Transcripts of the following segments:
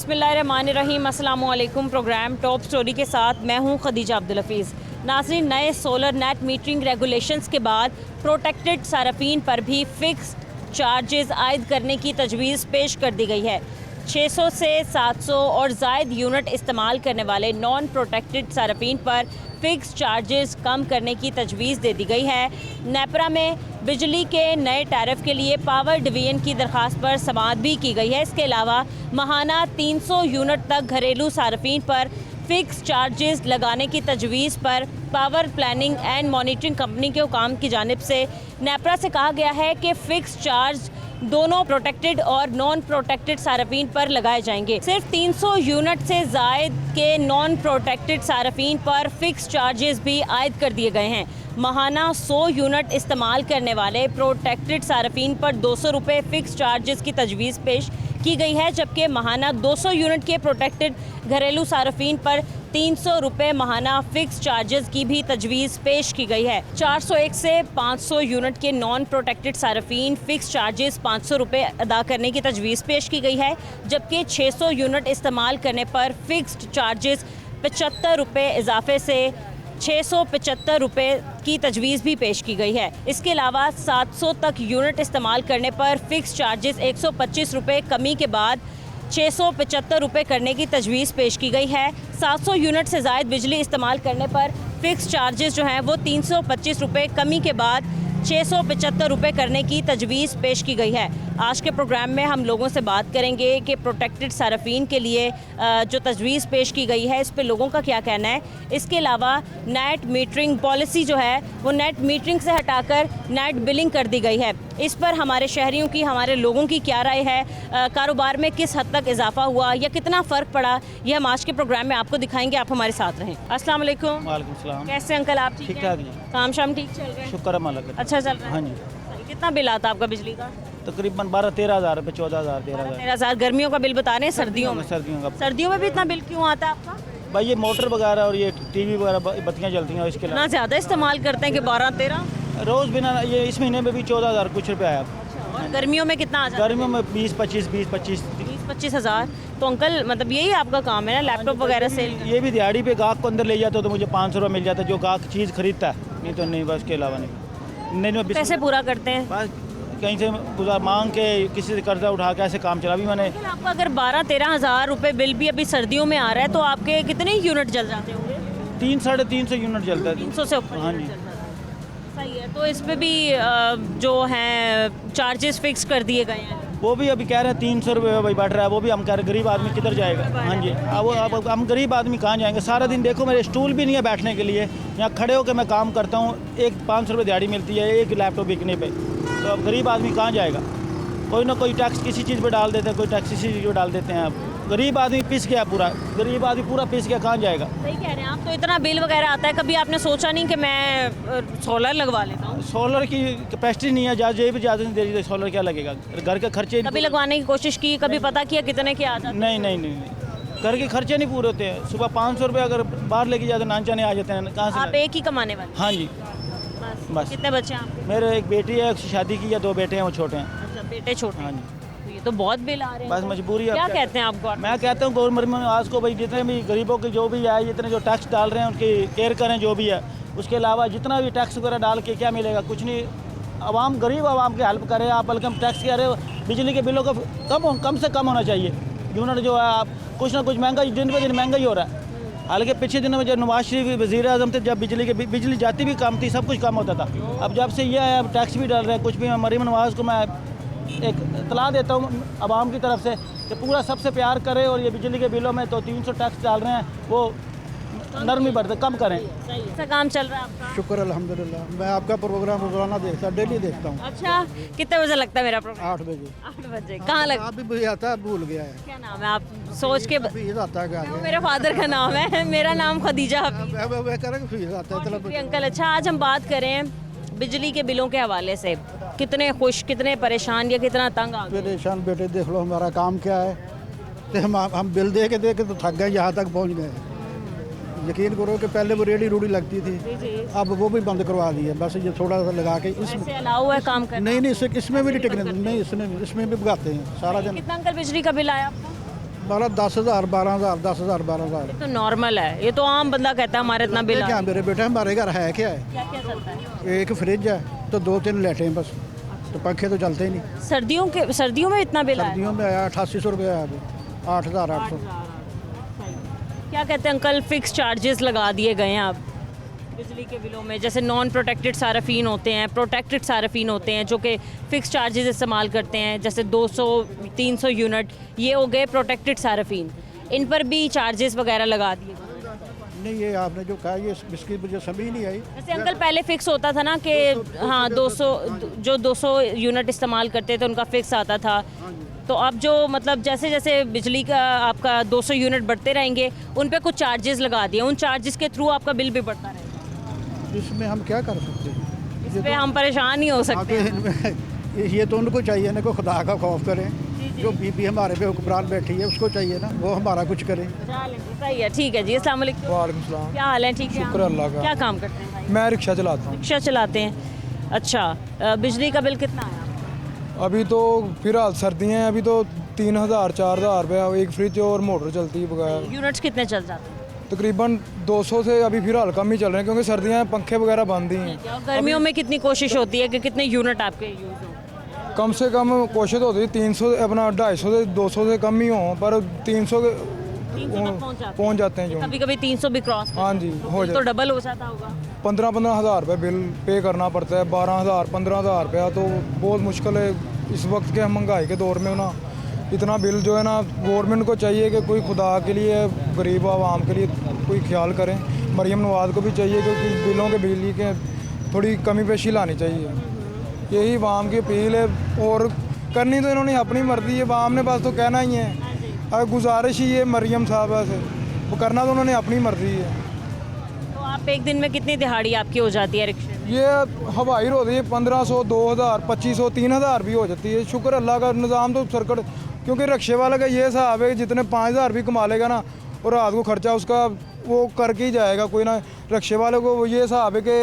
बिस्मिल्लाहिर्रहमानिर्रहीम। अस्सलामु अलैकुम। प्रोग्राम टॉप स्टोरी के साथ मैं हूं खदीजा अब्दुल हफीज़। नाज़रीन, नए सोलर नेट मीटरिंग रेगुलेशंस के बाद प्रोटेक्टेड सारफीन पर भी फ़िक्स्ड चार्जेस आयद करने की तजवीज़ पेश कर दी गई है। 600 से 700 और ज़ायद यूनिट इस्तेमाल करने वाले नॉन प्रोटेक्टेड सारफीन पर फ़िक्स चार्जेस कम करने की तजवीज़ दे दी गई है। नेपरा में बिजली के नए टैरिफ के लिए पावर डिवीज़न की दरख्वास्त पर समाअत भी की गई है। इसके अलावा माहाना 300 यूनिट तक घरेलू सारफीन पर फ़िक्स चार्जेस लगाने की तजवीज़ पर power planning and monitoring company के हुकाम की जानिब से नेपरा से कहा गया है कि फ़िक्स चार्ज दोनों प्रोटेक्टेड और नॉन प्रोटेक्टेड सारफीन पर लगाए जाएंगे। सिर्फ 300 यूनिट से ज़ायद के नॉन प्रोटेक्टेड सारफीन पर फ़िक्स चार्जेस भी आयद कर दिए गए हैं। माहाना 100 यूनिट इस्तेमाल करने वाले प्रोटेक्टेड सारफीन पर 200 रुपये फ़िक्स चार्जेस की तजवीज़ पेश की गई है, जबकि माहाना 200 यूनिट के प्रोटेक्टेड घरेलू सारफीन पर 300 रुपये माहाना फ़िक्स चार्जेस की भी तजवीज़ पेश की गई है। 401 से 500 यूनिट के नॉन प्रोटेक्टेड सारफीन फ़िक्स चार्जेस 500 रुपये अदा करने की तजवीज़ पेश की गई है, जबकि 600 यूनिट इस्तेमाल करने पर फ़िक्स्ड चार्जेस 75 रुपये इजाफे से 675 रुपये की तजवीज़ भी पेश की गई है। इसके अलावा 700 तक यूनिट इस्तेमाल करने पर फ़िक्स चार्जेस 125 रुपये कमी के बाद 675 रुपये करने की तजवीज़ पेश की गई है। 700 यूनिट से ज़ायद बिजली इस्तेमाल करने पर फ़िक्स चार्जेस जो हैं वो 325 रुपये कमी के बाद 675 रुपये करने की तजवीज़ पेश की गई है। आज के प्रोग्राम में हम लोगों से बात करेंगे कि प्रोटेक्टेड सारफीन के लिए जो तजवीज़ पेश की गई है इस पे लोगों का क्या कहना है। इसके अलावा नेट मीटरिंग पॉलिसी जो है वो नेट मीटरिंग से हटाकर नेट बिलिंग कर दी गई है। इस पर हमारे शहरियों की, हमारे लोगों की क्या राय है, कारोबार में किस हद तक इजाफा हुआ या कितना फ़र्क पड़ा, ये हम आज के प्रोग्राम में आपको दिखाएंगे। आप हमारे साथ रहें। अस्सलाम वालेकुम। वालेकुम सलाम। कैसे अंकल आप? ठीक ठाक जी, काम शाम ठीक चल रहे हैं? शुक्र है मालिक का। अच्छा चल रहा है? हाँ जी, कितना बिल आता है आपका बिजली का? तकरीबन 12-13 हज़ार रुपये, 14,000, 13,000। 13,000 गर्मियों का बिल बता रहे हैं। सर्दियों में सर्दियों का भी इतना बिल क्यों आता है आपका? भाई ये मोटर वगैरह और ये टीवी वगैरह बत्तियाँ चलती हैं, इसके इतना अलावा ज़्यादा इस्तेमाल करते हैं कि 12-13? रोज़ बिना ये इस महीने में भी 14,000 कुछ रुपये आया। और गर्मियों में कितना आ जाता है? गर्मियों में 20-25, 20-25 हज़ार। तो अंकल मतलब यही आपका काम है ना, लैपटॉप वगैरह सेल? ये भी दिहाड़ी पे गाहक को अंदर ले जाते हो तो मुझे 500 रुपये मिल जाता है, जो गाहक चीज़ खरीदता है। नहीं तो नहीं, बस के अलावा नहीं। कैसे पूरा करते हैं? बस कहीं से मांग के, किसी से कर्जा उठा के ऐसे काम चला। अभी मैंने आपका अगर 12-13 हज़ार रुपये बिल भी अभी सर्दियों में आ रहा है तो आपके कितने यूनिट जल जाते होंगे? 300-350 यूनिट जलता है। 300 से ऊपर? हाँ जी, सही है। तो इस पे भी जो हैं चार्जेस फिक्स कर दिए गए हैं। वो भी अभी कह रहे हैं 300 रुपये भाई बढ़ रहा है। वो भी हम कह रहे हैं गरीब आदमी किधर जाएगा। हाँ जी, अब हम गरीब आदमी कहाँ जाएंगे? सारा दिन देखो मेरे स्टूल भी नहीं है बैठने के लिए, यहाँ खड़े होकर मैं काम करता हूँ। 500 रुपये दिहाड़ी मिलती है एक लैपटॉप बिकने पे, तो अब गरीब आदमी कहाँ जाएगा? कोई ना कोई टैक्स किसी चीज़ पे डाल देते हैं, कोई टैक्स किसी चीज़ पे डाल देते हैं। अब गरीब आदमी पिस गया, गरीब आदमी पूरा पिस गया, कहाँ जाएगा? सही कह रहे हैं आप। तो इतना बिल वगैरह आता है, कभी आपने सोचा नहीं कि मैं सोलर लगवा लेता हूँ? सोलर की कैपेसिटी नहीं है, जहाँ भी ज़्यादा नहीं दे रही, सोलर क्या लगेगा? घर के खर्चे कभी लगवाने की कोशिश की, कभी पता किया कितने के आ जाते? नहीं, घर के खर्चे नहीं पूरे होते हैं। सुबह 500 रुपये अगर बाहर लेके जाते नानचा नहीं आ जाते हैं, कहाँ से? आप एक ही कमाने वाले? हाँ जी, बस। कितने बच्चे हैं आपके? मेरे एक बेटी है, शादी की है, 2 बेटे हैं, वो छोटे हैं। अच्छा, बेटे छोटे? हाँ जी, तो ये तो बहुत बिल आ रहे हैं। बस मजबूरी है। क्या कहते हैं आप? मैं कहता हूँ गवर्नमेंट आज को भाई जितने भी गरीबों के जो भी है, जितने जो टैक्स डाल रहे हैं उनकी केयर करें जो भी है। उसके अलावा जितना भी टैक्स वगैरह डाल के क्या मिलेगा? कुछ नहीं। आवाम, गरीब आवाम की हेल्प करें आप, बल्कि हम टैक्स कह रहे हो बिजली के बिलों का कम से कम होना चाहिए। यूनिट जो है आप कुछ ना कुछ महंगा, दिन ब दिन महंगा ही हो रहा है। हालांकि पिछले दिनों में जब नवाज शरीफ वज़ीर आज़म थे, जब बिजली जाती भी कम थी, सब कुछ कम होता था। अब जब से ये है, अब टैक्स भी डाल रहे हैं कुछ भी। मरीम नवाज़ को मैं एक इतला देता हूँ आवाम की तरफ से कि पूरा सबसे प्यार करें, और ये बिजली के बिलों में तो 300 टैक्स डाल रहे हैं, वो नरमी बढ़ते कम करें। सही काम चल रहा है आपका? शुक्र अल्हम्दुलिल्लाह। मैं आपका प्रोग्राम रोजाना देखता, डेली देखता हूँ। अच्छा, कितने बजे लगता है मेरा प्रोग्राम? 8 बजे। 8 बजे। कहाँ लगता है? आप भी मुझे आता है, भूल गया है। क्या नाम है? आप सोच के फीस आता है क्या? मेरे फादर का नाम है, मेरा नाम खदीजा हफीज। मैं कह रहा हूँ फीस आता है। शुक्रिया अंकल। अच्छा, आज हम बात करें बिजली के बिलों के हवाले से। कितने खुश, कितने परेशान या कितना तंग आ गए? परेशान बेटे, देख लो हमारा काम क्या है। तो हम बिल दे के तो थक गए, यहाँ तक पहुँच गए। यकीन करो कि पहले वो रेडी रूडी लगती थी, अब वो भी बंद करवा दी है। बस ये थोड़ा सा लगा के इसमें अलाउ है काम करना? नहीं, इसमें भी नहीं टिकने, नहीं इसमें भी भगाते हैं सारा दिन। कितना अंकल बिजली का बिल आया आपका? हमारा 10,000 12,000 10,000 12,000। ये तो नॉर्मल है, ये तो आम बंदा कहता है हमारे इतना बिल क्या मेरे बेटे हमारे घर है क्या है, क्या क्या चलता है? एक फ्रिज है तो 2-3 लाइटें बस, तो पंखे तो चलते ही नहीं। सर्दियों में इतना बिल आया? सर्दियों में आया 8800 रुपये आया अभी, 8,800। क्या कहते हैं अंकल, फिक्स चार्जेस लगा दिए गए हैं अब बिजली के बिलों में? जैसे नॉन प्रोटेक्टेड सार्फिन होते हैं, प्रोटेक्टेड सार्फिन होते हैं जो कि फ़िक्स चार्जेस इस्तेमाल करते हैं, जैसे 200-300 यूनिट, ये हो गए प्रोटेक्टेड सार्फिन, इन पर भी चार्जेस वगैरह लगा दिए गए। नहीं, ये आपने जो कहा ये इसकी मुझे समझ नहीं आई। जैसे अंकल पहले फ़िक्स होता था ना कि हाँ 200 यूनिट इस्तेमाल करते थे उनका फ़िक्स आता था, तो अब जो मतलब जैसे जैसे बिजली का आपका 200 यूनिट बढ़ते रहेंगे उन पे कुछ चार्जेस लगा दिए, उन चार्जेस के थ्रू आपका बिल भी बढ़ता रहेगा। इसमें हम क्या कर सकते हैं, इस पे हम परेशान ही हो सकते हैं। हैं। ये तो उनको चाहिए ना, को खुदा का खौफ करें। जो बीबी हमारे पे हुक्मरान बैठी है उसको चाहिए ना वो हमारा कुछ करे। सही है, ठीक है जी। अस्सलाम वालेकुम। वालेकुम सलाम। क्या हाल है? ठीक है, शुक्र अल्लाह का। क्या काम करते हैं भाई? मैं रिक्शा चलाता हूँ। रिक्शा चलाते हैं, अच्छा। बिजली का बिल कितना आया? अभी तो फिलहाल सर्दियाँ हैं, अभी तो 3,000 4,000 रुपया, एक फ्रिज और मोटर चलती है बगैर। यूनिट्स कितने चल जाते हैं? तकरीबन 200 से अभी फिलहाल कम ही चल रहे हैं क्योंकि सर्दियाँ हैं, पंखे वगैरह बंद ही हैं। और गर्मियों में कितनी कोशिश होती है कि कितने यूनिट आपके यूज़ हो? कम से कम कोशिश होती है 300 अपना 250 से 200 से कम ही हों, पर 300 के 300 तक पहुँच जाते हैं जो। कभी कभी 300 भी क्रॉस हाँ जी, हो तो जाए। डबल हो जाता होगा। 15-15 हज़ार रुपये बिल पे करना पड़ता है, 12,000 15,000 रुपया, तो बहुत मुश्किल है इस वक्त के महंगाई के दौर में ना। इतना बिल जो है ना, गवर्नमेंट को चाहिए कि कोई खुदा के लिए गरीब आवाम के लिए कोई ख्याल करें। मरीम नवाज़ को भी चाहिए कि बिलों के बिजली के थोड़ी कमी पेशी लानी चाहिए। यही आवाम की अपील है, और करनी तो इन्होंने अपनी मर्जी है, आवाम ने बस तो कहना ही है। और गुजारिश ही है मरीम साहबा से, वो करना तो उन्होंने अपनी मर्जी है। तो आप एक दिन में कितनी दिहाड़ी आपकी हो जाती है रिक्शे में? ये हवाई होती है 1500 2,000 2,500 3,000 भी हो जाती है। शुक्र अल्लाह का, निज़ाम तो सरकट, क्योंकि रिक्शे वाले का ये हिसाब है कि जितने 5,000 भी कमा लेगा ना, और रात को खर्चा उसका वो करके ही जाएगा कोई ना। रिक्शे वाले को ये हिसाब है कि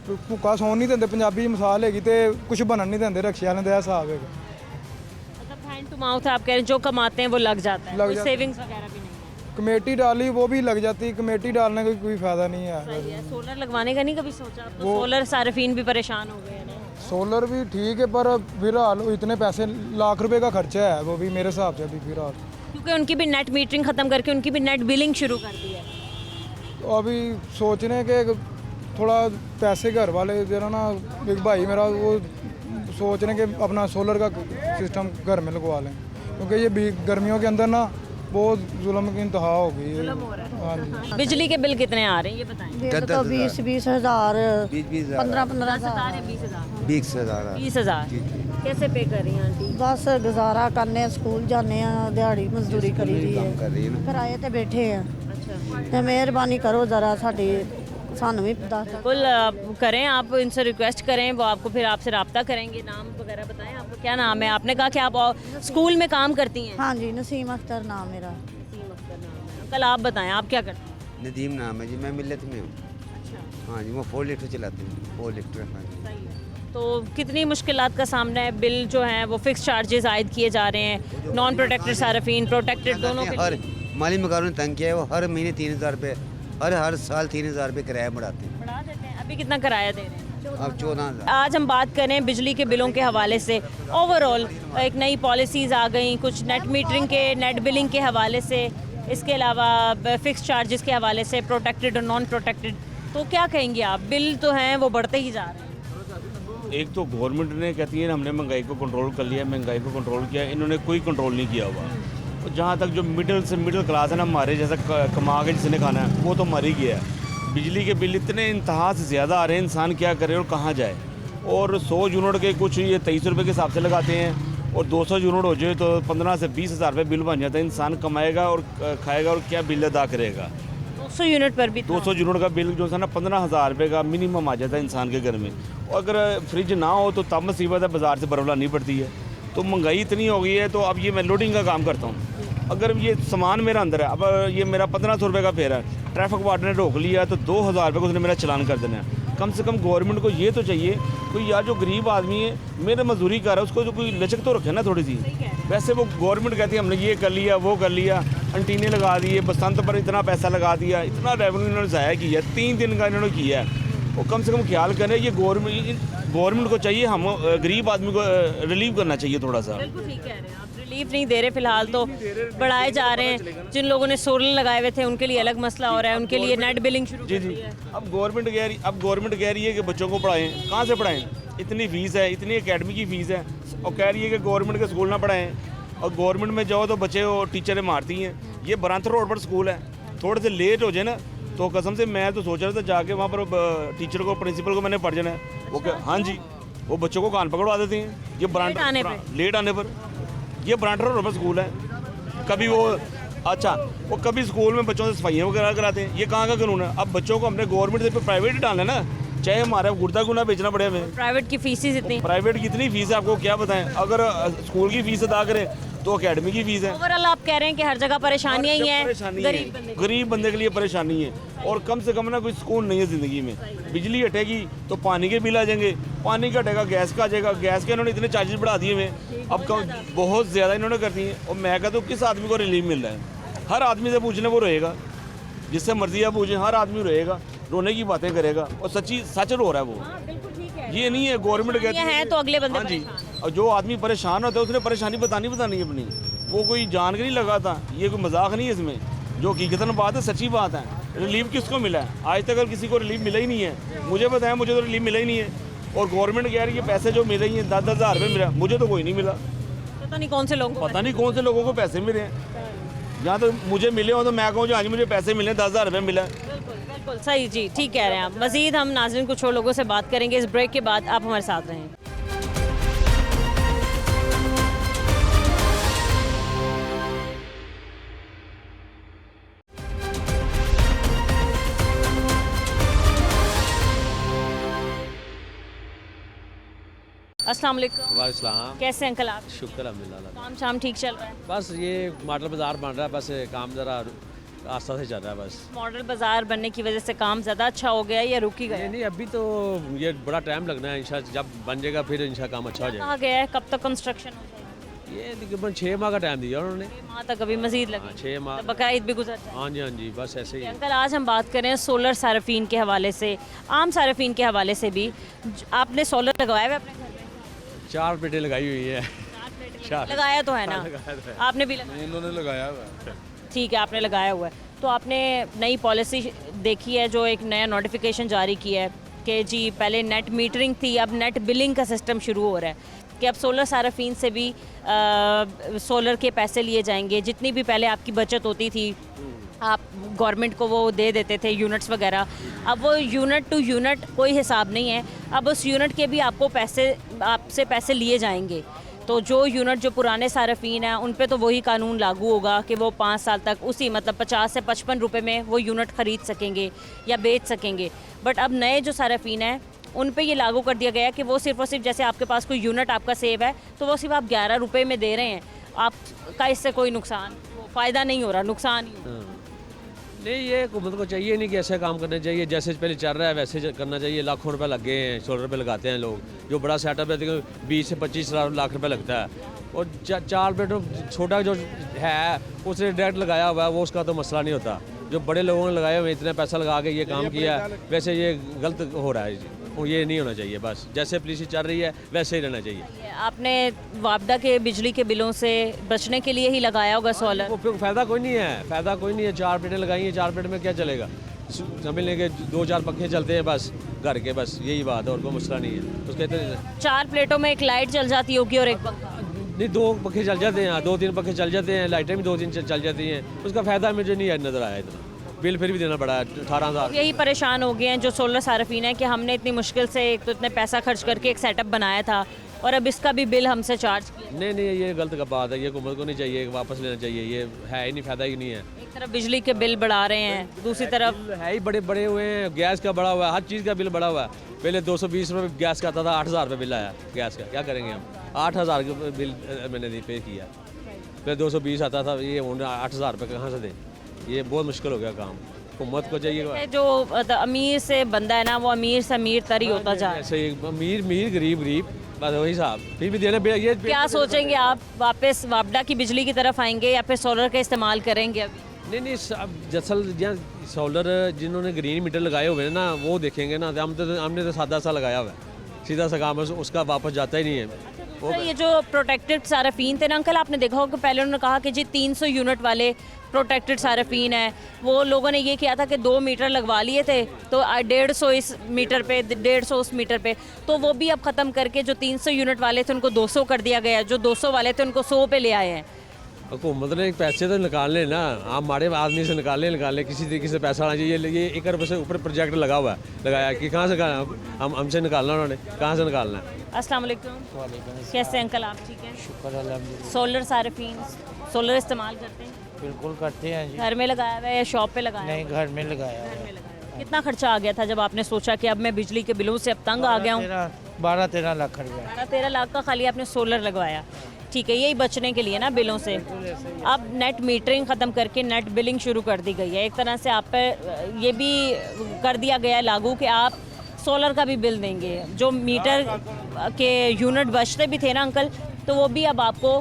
भुक्का सौन नहीं देंगे, पंजाबी मिसाल हैगी, तो कुछ बनन नहीं देंगे रिक्शे वाले का हिसाब है। मतलब हैंड टू माउथ आप कह रहे हैं, जो कमाते हैं वो लग जाता है, कोई सेविंग्स वगैरह भी नहीं है? कमेटी डाली वो भी लग जाती है, कमेटी डालने का कोई फ़ायदा नहीं है। सही है। सोलर लगवाने का नहीं कभी सोचा? अब तो सोलर सार्फिन भी परेशान हो गए हैं ना। सोलर भी ठीक है, पर फिलहाल इतने पैसे लाख रुपए का खर्चा है, वो भी मेरे हिसाब से अभी फिलहाल। क्योंकि उनकी भी नेट मीटरिंग ख़त्म करके उनकी भी नेट बिलिंग शुरू कर दी है। तो अभी सोच रहे हैं कि थोड़ा पैसे घर वाले जरा ना, एक भाई मेरा वो सोच रहे हैं कि अपना सोलर का सिस्टम घर में लगवा लें, क्योंकि ये गर्मियों के अंदर ना बहुत जुल्म की इंतहा हो गई है। हाँ जी। बिजली के बिल कितने आ रहे हैं ये बताएं? बिल तो 20-20 हज़ार 15-15 हज़ार 20,000 20,000 कैसे पे कर रही हैं आंटी? बस गुजारा करने स्कूल जाने दिहाड़ी मजदूरी करी दी है, किराए ते बैठे हैं। अच्छा, ते मेहरबानी करो ज़रा साडी सानू भी दस। बिल्कुल करें, आप इनसे रिक्वेस्ट करें, वो आपको फिर आपसे रब्ता करेंगे। नाम वगैरह बताएं, आपका क्या नाम है? आपने कहा कि आप स्कूल में काम करती हैं। हाँ जी, नसीम अख्तर नाम मेरा। अंकल आप बताएं, आप क्या करते हैं? नदीम नाम है जी, मैं मिल्लत में हूँ। अच्छा, हाँ जी, वो 4 लीटर चलाते हैं, 4 लीटर। हाँ जी। सही है। तो कितनी मुश्किलात का सामना है? बिल जो हैं वो फिक्स चार्जेस आयद किए जा रहे हैं, नॉन प्रोटेक्टेड सार्फिन, प्रोटेक्टेड दोनों के हर लिए। माली मकारों ने तंग किया है, वो हर महीने 3,000 रुपये, हर साल 3,000 रुपये किराया बढ़ाते हैं। बढ़ा देते हैं। अभी कितना किराया दे रहे हैं? अब 14,000। आज हम बात करें बिजली के बिलों के हवाले से। ओवरऑल एक नई पॉलिसीज़ आ गई, कुछ नेट मीटरिंग के, नेट बिलिंग के हवाले से, इसके अलावा फिक्स चार्जेस के हवाले से, प्रोटेक्टेड और नॉन प्रोटेक्टेड। तो क्या कहेंगे आप? बिल तो हैं वो बढ़ते ही जा रहे हैं। एक तो गवर्नमेंट ने कहती है हमने महंगाई को कंट्रोल कर लिया, महंगाई को कंट्रोल किया, इन्होंने कोई कंट्रोल नहीं किया हुआ। और जहाँ तक जो मिडिल क्लास है ना हमारे, जैसा कमा के जिसने खाना है वो तो मर ही गया है। बिजली के बिल इतने इंतहा से ज़्यादा आ रहे हैं, इंसान क्या करे और कहाँ जाए। और 100 यूनिट के कुछ ये 23 रुपये के हिसाब से लगाते हैं, और 200 यूनिट हो जाए तो 15 से 20,000 रुपये बिल बन जाता है। इंसान कमाएगा और खाएगा और क्या बिल अदा करेगा? 200 यूनिट पर भी 200 यूनिट का बिल जो है ना 15,000 रुपये का मिनिमम आ जाता है इंसान के घर में। और अगर फ्रिज ना हो तो तब मुसीबत है, बाज़ार से बरौला नहीं पड़ती है। तो महंगाई इतनी हो गई है। तो अब ये मैं लोडिंग का काम करता हूँ, अगर ये सामान मेरा अंदर है, अब ये मेरा 1500 रुपये का फेरा है, ट्रैफिक वार्डन ने रोक लिया तो 2,000 रुपये को उसने मेरा चलान कर देना है। कम से कम गवर्नमेंट को ये तो चाहिए कोई यार जो गरीब आदमी है, मेरे मजदूरी कर रहा है, उसको जो कोई लचक तो रखे ना थोड़ी सी। वैसे वो गवर्नमेंट कहती है हमने ये कर लिया वो कर लिया, एंटीने लगा दिए, बसंत पर इतना पैसा लगा दिया, इतना रेवेन्यू इन्होंने ज़ाया किया, 3 दिन का इन्होंने किया है। वो कम से कम ख्याल करें, ये गवर्नमेंट को चाहिए, हम गरीब आदमी को रिलीव करना चाहिए थोड़ा सा। बिल्कुल ठीक कह रहे हैं आप, रिलीफ नहीं दे रहे फिलहाल, तो बढ़ाए जा रहे हैं। जिन लोगों ने सोलर लगाए हुए थे उनके लिए अलग मसला हो रहा है, उनके लिए नेट बिलिंग शुरू जी कर जी। दी है। अब गवर्नमेंट कह रही है कि बच्चों को पढ़ाएं, कहाँ से पढ़ाएं? इतनी फ़ीस है, इतनी एकेडमी की फ़ीस है, और कह रही है कि गवर्नमेंट के स्कूल ना पढ़ाएं, और गवर्नमेंट में जाओ तो बच्चे वो टीचरें मारती हैं। ये बरंत रोड पर स्कूल है, थोड़े से लेट हो जाए ना तो कसम से मैं तो सोच रहा था जाके वहाँ पर टीचर को, प्रिंसिपल को मैंने पढ़ जाना है। वो क्या, हाँ जी, वो बच्चों को कान पकड़वा देते हैं। ये लेट आने पर ये बरंत रोड पर स्कूल है। कभी वो अच्छा, वो कभी स्कूल में बच्चों से सफाइयाँ वगैरह कराते हैं। ये कहाँ का कानून है? अब बच्चों को हमने गवर्नमेंट से प्राइवेट डालना है ना, चाहे हमारा गुर्दा गुना बेचना पड़े हमें। प्राइवेट की फीसिस इतनी, प्राइवेट की इतनी फीस है, आपको क्या बताएं। अगर स्कूल की फीस अदा करें तो एकेडमी की फीस है। ओवरऑल आप कह रहे हैं कि हर जगह परेशानियां ही हैं, गरीब बंदे के लिए परेशानी है। और कम से कम ना कोई सुकून नहीं है ज़िंदगी में। बिजली हटेगी तो पानी के बिल आ जाएंगे, पानी का हटेगा गैस का आ जाएगा, गैस के इन्होंने इतने चार्जेस बढ़ा दिए हुए, अब बहुत ज़्यादा इन्होंने कर दिए। और मैं कहता हूँ किस आदमी को रिलीफ मिल रहा है? हर आदमी से पूछने वो रोएगा, जिससे मर्जी आप पूछें, हर आदमी रोएगा, रोने की बातें करेगा, और सच रो रहा है वो। ये नहीं है गवर्नमेंट कहती है तो अगले बंदे हाँ जी। और जो आदमी परेशान होता है उसने परेशानी बतानी है अपनी, वो कोई जान के नहीं लगाता। ये कोई मजाक नहीं है इसमें, जो हकीकतन बात है, सच्ची बात है। रिलीफ किसको मिला है? आज तक अगर किसी को रिलीफ मिला ही नहीं है। मुझे बताएं, मुझे तो रिलीफ मिला ही नहीं है। और गवर्नमेंट कह रही है पैसे जो मिले ही हैं 10-10 हज़ार रुपये मिला, मुझे तो कोई नहीं मिला। पता नहीं कौन से लोगों को पैसे मिले हैं। जहाँ तो मुझे मिले हो तो मैं कहूँ आज मुझे पैसे मिले, 10,000 रुपये मिला। बिल्कुल सही जी, ठीक कह रहे हैं आप। मज़ीद हम नाज़रीन कुछ और लोगों से बात करेंगे इस ब्रेक के बाद, आप हमारे साथ रहें। अस्सलाम वालेकुम। वालेकुम। कैसे हैं अंकल आप? शुक्र अल्हम्दुलिल्लाह। काम शाम ठीक चल रहा है? बस ये मॉडल बाज़ार बन रहा है, बस काम ज़रा आस्था से चल रहा है बस। मॉडल बाज़ार बनने की वजह से काम ज़्यादा अच्छा हो गया या रुक ही गया? नहीं, अभी तो ये बड़ा टाइम लगना है। इंशाल्लाह जब बन जाएगा फिर इंशाल्लाह काम अच्छा हो जाएगा। कहाँ गया है, कब तक कंस्ट्रक्शन हो जाएगा? ये तकरीबन 6 माह का टाइम दिया उन्होंने। 6 माह तक अभी मजीद लगे? 6 माह। तो बकाया ईद भी गुजर जाए। हाँ जी, बस ऐसे ही। अंकल आज हम बात करें सोलर सार्फिन के हवाले से, आम सार्फिन के हवाले से भी। आपने सोलर लगवाया हुआ अपने घर में? 4 प्लेटें लगाई हुई है। लगाया तो है ना? आपने भी लगाया? इन्होंने लगाया हुआ है। ठीक है, आपने लगाया हुआ है। तो आपने नई पॉलिसी देखी है, जो एक नया नोटिफिकेशन जारी किया है कि जी पहले नेट मीटरिंग थी, अब नेट बिलिंग का सिस्टम शुरू हो रहा है कि अब सोलर सार्फिन से भी सोलर के पैसे लिए जाएंगे। जितनी भी पहले आपकी बचत होती थी, आप गवर्नमेंट को वो दे देते थे यूनिट्स वगैरह, अब वो यूनिट टू यूनिट कोई हिसाब नहीं है। अब उस यूनिट के भी आपको आपसे पैसे लिए जाएंगे। तो जो यूनिट जो पुराने सार्फिन हैं उन पे तो वही कानून लागू होगा कि वो 5 साल तक उसी मतलब 50 से 55 रुपये में वो यूनिट ख़रीद सकेंगे या बेच सकेंगे। बट अब नए जो सार्फिन हैं उन पे ये लागू कर दिया गया है कि वो सिर्फ़ और सिर्फ जैसे आपके पास कोई यूनिट आपका सेव है तो वो सिर्फ आप 11 रुपये में दे रहे हैं, आपका इससे कोई नुकसान, फ़ायदा नहीं हो रहा, नुकसान ही हो रहा। नहीं, ये हुकूमत को चाहिए नहीं कि ऐसा काम करना चाहिए। जैसे पहले चल रहा है वैसे करना चाहिए। लाखों रुपए लग गए हैं, सोलर पे लगाते हैं लोग। जो बड़ा सेटअप है देखो 20 से 25 लाख रुपए लगता है। और 4 प्लेट छोटा जो है उसने डायरेक्ट लगाया हुआ है, वो उसका तो मसला नहीं होता। जो बड़े लोगों ने लगाए हुए इतने पैसा लगा के ये काम किया है, वैसे ये गलत हो रहा है। और ये नहीं होना चाहिए। बस जैसे पॉलिसी चल रही है वैसे ही रहना चाहिए। आपने वापडा के बिजली के बिलों से बचने के लिए ही लगाया होगा सोलर? वो फ़ायदा कोई नहीं है। 4 प्लेटें लगाई हैं, 4 प्लेट में क्या चलेगा? समझ लें कि 2-4 पंखे चलते हैं बस घर के, बस यही बात है, और कोई मसला नहीं है उसके। 4 प्लेटों में एक लाइट चल जाती होगी और एक पंखा? नहीं, 2 पंखे चल जाते हैं, 2-3 पंखे चल जाते हैं, लाइटें भी 2-3 चल जाती हैं। उसका फ़ायदा मुझे नहीं नज़र आया इतना। बिल फिर भी देना पड़ा है 18,000। यही परेशान हो गए हैं जो सोलर सार्फिन है कि हमने इतनी मुश्किल से एक तो इतने पैसा खर्च करके एक सेटअप बनाया था और अब इसका भी बिल हमसे चार्ज किया। नहीं, ये गलत का बात है। ये हुकूमत को नहीं चाहिए, वापस लेना चाहिए। ये है ही नहीं, फ़ायदा ही नहीं है। एक तरफ बिजली के बिल बढ़ा रहे हैं, दूसरी तरफ है ही बड़े हुए हैं। गैस का बढ़ा हुआ है, हर चीज़ का बिल बढ़ा हुआ है। पहले 220 रुपये गैस का आता था, 8,000 रुपये बिल आया गैस का। क्या करेंगे हम? 8,000 का बिल मैंने पे किया। पहले 220 आता था, ये 8,000 रुपये कहाँ से दें? ये बहुत मुश्किल हो गया काम। हुकूमत को चाहिए जो अमीर से बंदा है ना, वो अमीर से अमीर तर ही होता जा रहा है। ऐसे अमीर गरीब बस वही साहब, फिर भी देना ये क्या सोचेंगे आप, वापस वापडा की बिजली की तरफ आएंगे या फिर सोलर का इस्तेमाल करेंगे अभी? नहीं अब दरअसल जहाँ सोलर जिन्होंने ग्रीन मीटर लगाए हुए हैं ना वो देखेंगे ना, हमने तो सादा सा लगाया हुआ है, सीधा सा काम है, उसका वापस जाता ही नहीं है। तो ये जो प्रोटेक्टेड साराफीन थे ना अंकल, आपने देखा होगा पहले उन्होंने कहा कि जी 300 यूनिट वाले प्रोटेक्टेड साराफीन है, वो लोगों ने ये किया था कि 2 मीटर लगवा लिए थे तो 150 इस मीटर पे 150 उस मीटर पे, तो वो भी अब ख़त्म करके जो 300 यूनिट वाले थे उनको 200 कर दिया गया, जो 200 वाले थे उनको 100 पे ले आए हैं। हुकूमत ने पैसे तो निकालने ना, आप हमारे आदमी से निकालने किसी तरीके से पैसा आना चाहिए। ये 1 अरब से ऊपर प्रोजेक्ट लगा हुआ है, लगाया कि कहाँ से हमसे निकालना, उन्होंने कहाँ से निकालना है। अस्सलाम वालेकुम, कैसे अंकल आप ठीक हैं? शुक्र अल्हम्दुलिल्लाह। सोलर साराफीन, सोलर इस्तेमाल करते हैं? बिल्कुल करते हैं जी। घर में लगाया हुआ है या शॉप पे लगाया? नहीं, घर में लगाया है। घर में लगाया है। कितना खर्चा आ गया था जब आपने सोचा कि अब मैं बिजली के बिलों से अब तंग आ गया हूँ? 12-13 लाख रुपया। 12-13 लाख का खाली आपने सोलर लगवाया, ठीक है, यही बचने के लिए ना बिलों से। अब नेट मीटरिंग ख़त्म करके नेट बिलिंग शुरू कर दी गई है, एक तरह से आप पे ये भी कर दिया गया है लागू कि आप सोलर का भी बिल देंगे, जो मीटर के यूनिट बचते भी थे ना अंकल, तो वो भी अब आपको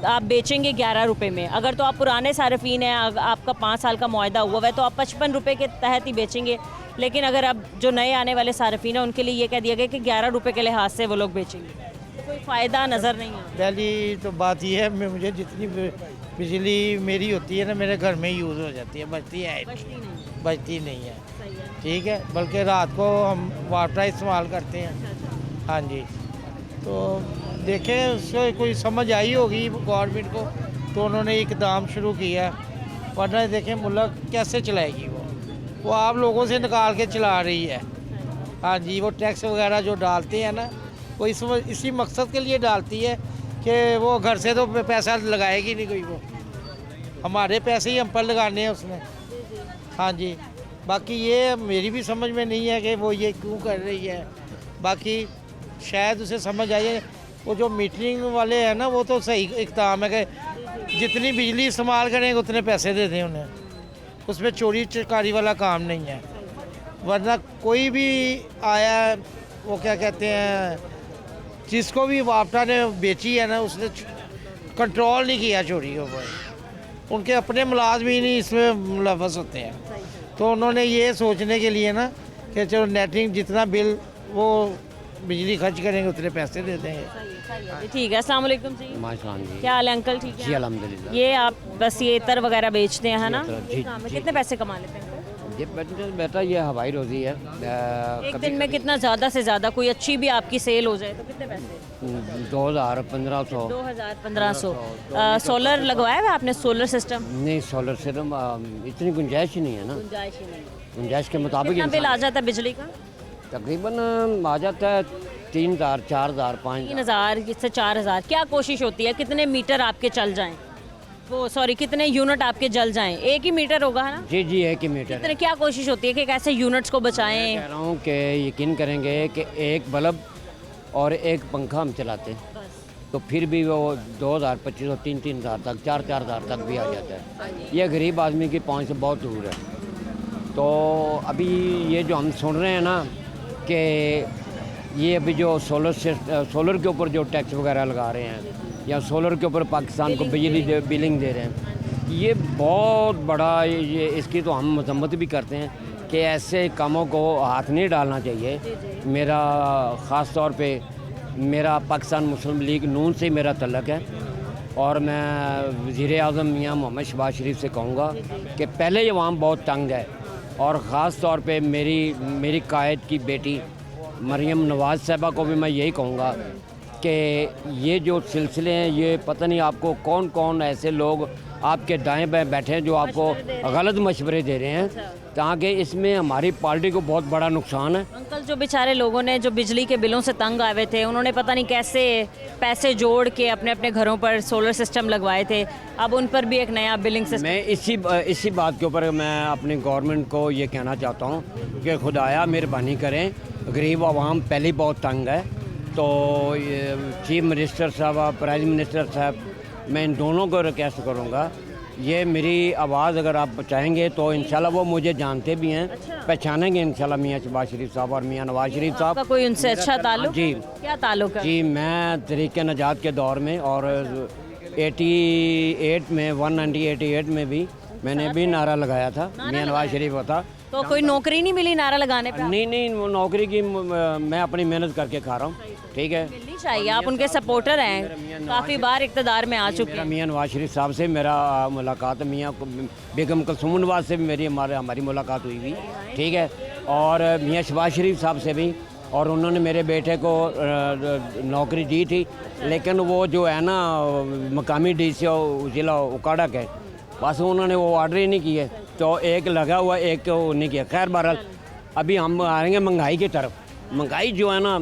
आप बेचेंगे 11 रुपये में। अगर तो आप पुराने सार्फिन हैं, आपका 5 साल का मुआहदा हुआ है तो आप 55 रुपये के तहत ही बेचेंगे, लेकिन अगर अब जो नए आने वाले सार्फिन हैं उनके लिए ये कह दिया गया कि 11 रुपये के लिहाज से वो लोग बेचेंगे, तो कोई फ़ायदा नज़र नहीं आता। पहली तो बात यह है, मुझे जितनी बिजली मेरी होती है ना मेरे घर में यूज़ हो जाती है, बचती नहीं है, ठीक है, बल्कि रात को हम वाटर इस्तेमाल करते हैं। हाँ जी, तो देखें उससे कोई समझ आई होगी गवर्नमेंट को, तो उन्होंने इकदाम शुरू किया, वरना देखें मुल्क कैसे चलाएगी वो आप लोगों से निकाल के चला रही है। हाँ जी, वो टैक्स वगैरह जो डालते हैं ना, वो इसी मकसद के लिए डालती है कि वो घर से तो पैसा लगाएगी नहीं कोई, वो हमारे पैसे ही हम पर लगाने हैं उसने। हाँ जी, बाकी ये मेरी भी समझ में नहीं है कि वो ये क्यों कर रही है, बाकी शायद उसे समझ आइए। वो जो मीटरिंग वाले हैं ना, वो तो सही इकदाम है कि जितनी बिजली इस्तेमाल करेंगे उतने पैसे दे दें उन्हें, उसमें चोरी चकारी वाला काम नहीं है। वरना कोई भी आया, वो क्या कहते हैं, जिसको भी वापटा ने बेची है ना, उसने कंट्रोल नहीं किया चोरी के ऊपर, उनके अपने मुलाजमीन ही इसमें मुलव्वस होते हैं। तो उन्होंने ये सोचने के लिए ना कि चलो नेटिंग जितना बिल वो बिजली खर्च करेंगे उतने पैसे दे देंगे। ठीक है, अस्सलाम वालेकुम जी। माशाल्लाह जी। क्या हाल है अंकल, ठीक है? जी अल्हम्दुलिल्लाह। ये आप बस ये इतर वगैरह बेचते हैं, है ना? जी, कितने पैसे कमा लेते हैं? ये बेटा ये हवाई रोज़ी है। एक दिन में कितना ज़्यादा से ज़्यादा कोई अच्छी भी आपकी सेल हो जाए तो कितने पैसे? 2000 1500 2000 1500। सोलर लगवाया हुआ आपने, सोलर सिस्टम? नहीं, सोलर सिस्टम इतनी गुंजाइश ही नहीं है ना, गुंजाइश ही नहीं। गुंजाइश के मुताबिक कितना बिल आ जाता है बिजली का? तकरीबन आ जाता है 3000 4000 5000 3000 से 4000। क्या कोशिश होती है कितने मीटर आपके चल जाएं, वो सॉरी कितने यूनिट आपके जल जाएं? एक ही मीटर होगा, है ना? जी जी, एक ही मीटर। कितने, क्या कोशिश होती है कि कैसे यूनिट्स को बचाएं? कह रहा हूँ कि यकीन करेंगे कि एक बल्ब और एक पंखा हम चलाते हैं तो फिर भी वो 2000 2500 3000 तक 4000 तक भी आ जाता है। ये गरीब आदमी की पहुँच से बहुत दूर है। तो अभी ये जो हम सुन रहे हैं ना कि ये अभी जो सोलर के ऊपर जो टैक्स वगैरह लगा रहे हैं या सोलर के ऊपर पाकिस्तान को बिजली बिलिंग दे रहे हैं, ये बहुत बड़ा, ये इसकी तो हम मजम्मत भी करते हैं कि ऐसे कामों को हाथ नहीं डालना चाहिए। मेरा ख़ास तौर पे मेरा पाकिस्तान मुस्लिम लीग नून से मेरा तल्लक है और मैं वज़ीर आज़म मियाँ मोहम्मद शहबाज शरीफ से कहूँगा कि पहले ये अवाम बहुत तंग है और ख़ास तौर पे मेरी कायद की बेटी मरियम नवाज़ साहबा को भी मैं यही कहूँगा कि ये जो सिलसिले हैं, ये पता नहीं आपको कौन कौन ऐसे लोग आपके दाएं बाएं बैठे हैं जो आपको गलत मशवरे दे रहे हैं, ताकि इसमें हमारी पार्टी को बहुत बड़ा नुकसान है। अंकल, जो बेचारे लोगों ने जो बिजली के बिलों से तंग आए थे, उन्होंने पता नहीं कैसे पैसे जोड़ के अपने अपने घरों पर सोलर सिस्टम लगवाए थे, अब उन पर भी एक नया बिलिंग सिस्टम। मैं इसी बात के ऊपर मैं अपनी गवर्नमेंट को ये कहना चाहता हूँ कि खुदाया मेहरबानी करें, गरीब आवाम पहले बहुत तंग है। तो चीफ मिनिस्टर साहब, प्राइम मिनिस्टर साहब, मैं इन दोनों को रिक्वेस्ट करूँगा, ये मेरी आवाज़ अगर आप चाहेंगे तो इंशाल्लाह वो मुझे जानते भी हैं। अच्छा। पहचानेंगे इंशाल्लाह मियाँ शहबाज शरीफ साहब और मियाँ नवाज शरीफ आपका साहब। कोई उनसे अच्छा ताल्लुक? जी क्या ताल्लुक है? जी, मैं तहरीक नजात के दौर में और 88 में 198 में भी मैंने भी नारा लगाया था, मियाँ नवाज शरीफ होता। तो कोई नौकरी नहीं मिली नारा लगाने पे? नहीं, वो नौकरी की मैं अपनी मेहनत करके खा रहा हूँ, ठीक है। मिलनी चाहिए, आप उनके सपोर्टर हैं, काफ़ी बार इक़्तिदार में आ चुके मेरा हैं। मियाँ नवाज शरीफ साहब से मेरा मुलाकात, मियाँ बेगम कुलसूम नवाज से भी हमारी मुलाकात हुई हुई, ठीक है। और मियाँ शहबाज शरीफ साहब से भी, और उन्होंने मेरे बेटे को नौकरी दी थी, लेकिन वो जो है ना मकामी डीसी ज़िला उकाड़ा के, बस उन्होंने वो ऑर्डर ही नहीं किए, तो एक लगा हुआ एक को नहीं किया। खैर बहरहाल अभी हम आएंगे महंगाई की तरफ। महंगाई जो है ना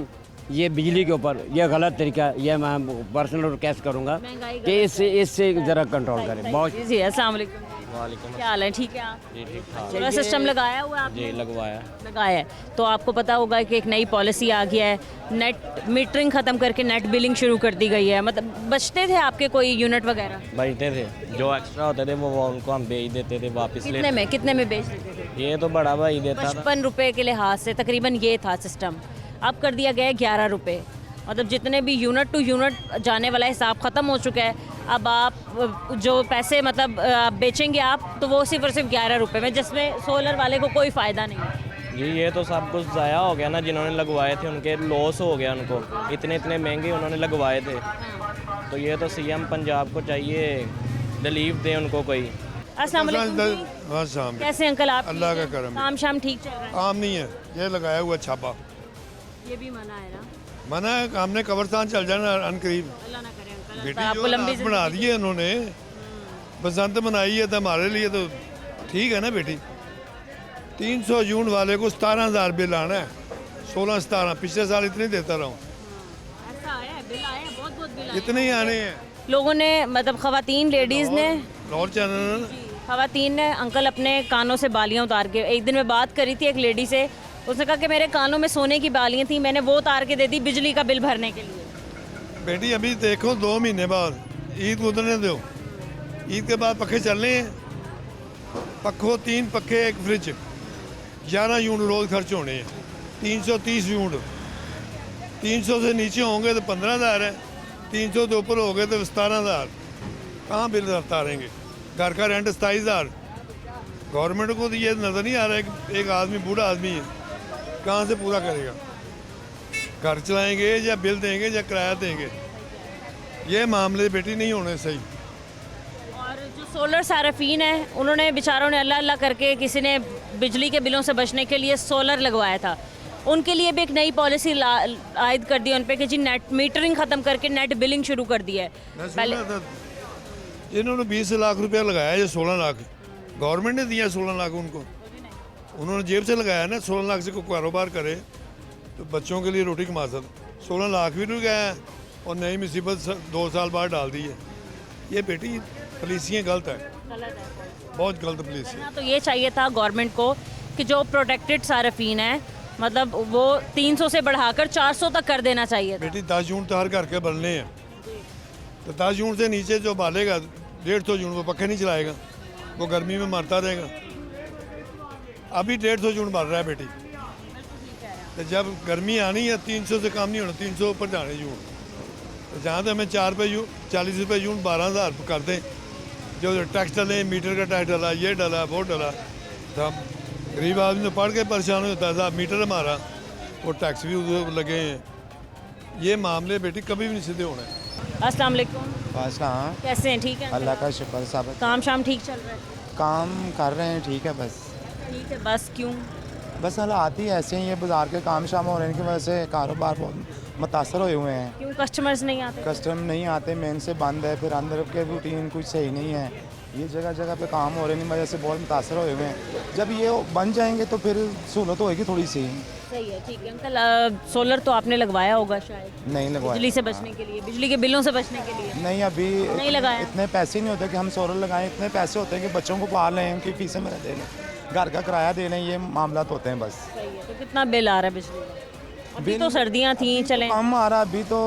ये बिजली के ऊपर ये गलत तरीका है, ये मैं पर्सनल रिक्वेस्ट करूँगा कि इससे ज़रा कंट्रोल करें। बहुत जी, अस्सलाम वालेकुम। वालेकुम क्या हाल है? ठीक है आप? जी, ठीक ठाक। पूरा सिस्टम लगाया हुआ है आपने? जी, लगवाया। लगाया है। तो आपको पता होगा कि एक नई पॉलिसी आ गया है, नेट मीटरिंग ख़त्म करके नेट बिलिंग शुरू कर दी गई है। मतलब बचते थे आपके कोई यूनिट वगैरह? बचते थे, जो एक्स्ट्रा होते थे वो उनको हम बेच देते थे वापस। कितने में बेच देते थे? ये तो बड़ा भाई देता था। 55 रुपये के लिहाज से तकरीबन ये था सिस्टम। अब कर दिया गया है 11 रुपये। मतलब जितने भी यूनिट टू यूनिट जाने वाला हिसाब ख़त्म हो चुका है। अब आप जो पैसे मतलब बेचेंगे आप, तो वो सिर्फ और सिर्फ 11 रुपये में, जिसमें सोलर वाले को कोई फ़ायदा नहीं है। जी, ये तो सब कुछ ज़ाया हो गया ना, जिन्होंने लगवाए थे उनके लॉस हो गया, उनको इतने महंगे उन्होंने लगवाए थे। तो ये तो सीएम पंजाब को चाहिए रिलीफ दे उनको कोई। अस्सलाम वालेकुम। कैसे अंकल आप? अल्लाह का करम है। काम शाम ठीक चल रहा है? आम नहीं है, ये लगाया हुआ छापा ये भी मना है ना? मना है, हमने कब्रस्तान चल जाना अनकरीब। अल्लाह ना करे अंकल, बेटी आपको जो लंबी रात बना दिए उन्होंने, बसंत मनाई है तो हमारे लिए तो ठीक है ना बेटी। 300 यूनिट वाले को 17,000 बिल आना है, 16-17। पिछले साल इतने देता रहा हूँ, ऐसा आया है, बिल आया है, बहुत बिल आया। इतने ही आने हैं। लोगों ने मतलब खवातीन लेडीज़ ने और चैनल खवातीन ने अंकल अपने कानों से बालियां उतार के, एक दिन मैं बात करी थी एक लेडी से, उसने कहा कि मेरे कानों में सोने की बालियां थी, मैंने वो उतार के दे दी बिजली का बिल भरने के लिए। बेटी अभी देखो 2 महीने बाद ईद गुजरने दो, ईद के बाद पखे चलने हैं। पखों 3 पखे 1 फ्रिज, 11 यूनिट रोज़ खर्च होने हैं। 330 यूनिट, 300 से नीचे होंगे तो 15,000 है, 300 से ऊपर हो गए तो 17,000। कहाँ बिल उतारेंगे? घर का रेंट 27,000। गवर्नमेंट को तो ये नज़र नहीं आ रहा है कि एक आदमी बूढ़ा आदमी है, कहाँ से पूरा करेगा? घर चलाएंगे या बिल देंगे या किराया देंगे? ये मामले बेटी नहीं होने सही। और जो सोलर सारफीन है, उन्होंने बेचारों ने अल्लाह अल्लाह करके, किसी ने बिजली के बिलों से बचने के लिए सोलर लगवाया था, उनके लिए भी एक नई पॉलिसी आयद कर दी उन पे कि जी नेट मीटरिंग ख़त्म करके नेट बिलिंग शुरू कर दी है। पहले इन्होंने 20 लाख रुपया लगाया, ये 16 लाख गवर्नमेंट ने दिया। 16 लाख उनको उन्होंने जेब से लगाया ना। 16 लाख से कोई कारोबार करे तो बच्चों के लिए रोटी कमा सकते। 16 लाख भी रुक गया है और नई मुसीबत 2 साल बाद डाल दी है। ये बेटी पॉलिसियाँ गलत है, बहुत गलत पॉलिसी। तो ये चाहिए था गवर्नमेंट को कि जो प्रोटेक्टेड सारफीन है, मतलब वो 300 से बढ़ाकर 400 तक कर देना चाहिए था। बेटी 10 यूनिट तो हर घर के बनने हैं, तो 10 यूनिट से नीचे जो बालेगा 150 यूनिट वो पक्के नहीं चलाएगा, वो गर्मी में मरता रहेगा। अभी 150 यूनिट बढ़ रहा है बेटी, तो जब गर्मी आनी है 300 से कम नहीं होना, 300 ऊपर जाने यूनिट। तो जहाँ तक हमें 40 रुपये यूनिट 12,000 कर दें, जो टैक्स डले, मीटर का टैक्स डला, ये डला वो डला, तो हम गरीब आदमी तो पढ़ के परेशान होता है। साहब मीटर हमारा वो टैक्स भी उधर लगे हैं। ये मामले बेटी कभी भी नहीं सीधे होने। अस्सलाम वालेकुम। हाँ, कैसे हैं? ठीक है अल्लाह का शुक्र साहब। काम शाम ठीक चल रहा है? काम कर रहे हैं, ठीक है बस। ठीक है बस, क्यों? बस हालात ही ऐसे ही है, बाज़ार के काम शाम हो रहे हैं की वजह से कारोबार बहुत मुतासर हुए हुए हैं। क्यों कस्टमर्स नहीं आते? कस्टमर नहीं आते, मेन से बंद है, फिर अंदर के रूटीन कुछ सही नहीं है। ये जगह जगह पे काम हो रहे हैं, वजह से बहुत मुतासर हुए हुए हैं। जब ये बन जाएंगे तो फिर सहूलत होएगी थोड़ी सी। सही है, ठीक है अंकल। सोलर तो आपने लगवाया होगा शायद? नहीं लगवाया। बिजली से बचने के लिए, बिजली के बिलों से बचने के लिए? नहीं, अभी नहीं लगाया। इतने पैसे नहीं होते कि हम सोलर लगाएं। इतने पैसे होते हैं कि बच्चों को पाल लें, उनकी फीसें मेरा दे लें, घर का किराया दे लें, ये मामला होते हैं बस। सही है। तो कितना बिल आ रहा है बिजली का? अभी तो सर्दियाँ थी, चलें कम आ रहा। अभी तो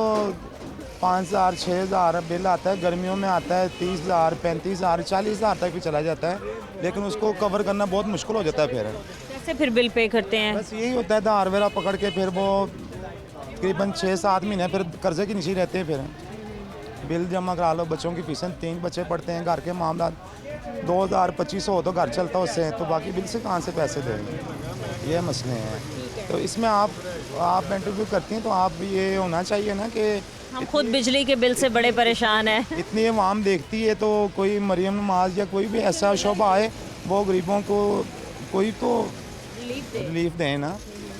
5,000 6,000 बिल आता है, गर्मियों में आता है 30,000 35,000 40,000 तक भी चला जाता है, लेकिन उसको कवर करना बहुत मुश्किल हो जाता है। फिर कैसे फिर बिल पे करते हैं? बस यही होता है, धार वेरा पकड़ के फिर वो तकरीबन 6-7 महीने फिर कर्जे के नीचे रहते हैं। फिर बिल जमा करा लो, बच्चों की फीसें, 3 बच्चे पढ़ते हैं, घर के मामला 2000-2500 हो तो घर चलता उससे, तो बाकी बिल से कहाँ से पैसे देंगे, ये मसले हैं। तो इसमें आप इंटरव्यू करती हैं तो आप ये होना चाहिए ना कि हम खुद बिजली के बिल से बड़े परेशान हैं। इतनी अवाम देखती है तो कोई मरियम नमाज या कोई भी ऐसा शोबा आए वो गरीबों को कोई तो रिलीफ दें ना,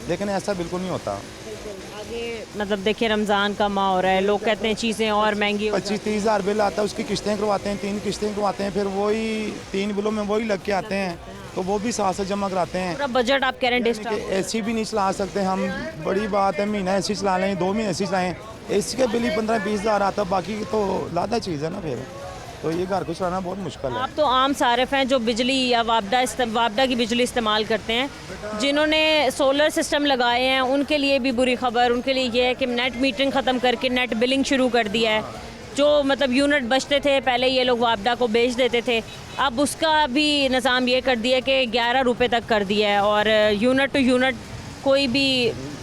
लेकिन ऐसा बिल्कुल नहीं होता। आगे मतलब देखिए रमज़ान का माह हो रहा है, लोग कहते हैं चीज़ें और महंगी हो 25-30 हज़ार बिल आता है, उसकी किस्तें करवाते हैं, 3 किस्तें करवाते हैं, फिर वही 3 बिलों में वही लग के आते हैं, तो वो भी साथ से जमा कराते हैं। पूरा बजट आप कह रहे हैं डिस्टर्ब। एसी भी नहीं चला सकते हम, बड़ी बात है महीना एसी चला लें, 2 महीने एसी चलाएँ, एसी का बिल ही 15-20 हज़ार आता है, बाकी तो लादा चीज़ है ना, फिर तो ये घर को चलाना बहुत मुश्किल है। आप तो आम सारिफ हैं जो बिजली या वापडा की बिजली इस्तेमाल करते हैं, जिन्होंने सोलर सिस्टम लगाए हैं उनके लिए भी बुरी खबर, उनके लिए ये है कि नेट मीटरिंग ख़त्म करके नेट बिलिंग शुरू कर दिया है। जो मतलब यूनिट बचते थे पहले ये लोग वापडा को बेच देते थे, अब उसका भी निज़ाम ये कर दिया कि 11 रुपये तक कर दिया है, और यूनिट टू यूनिट कोई भी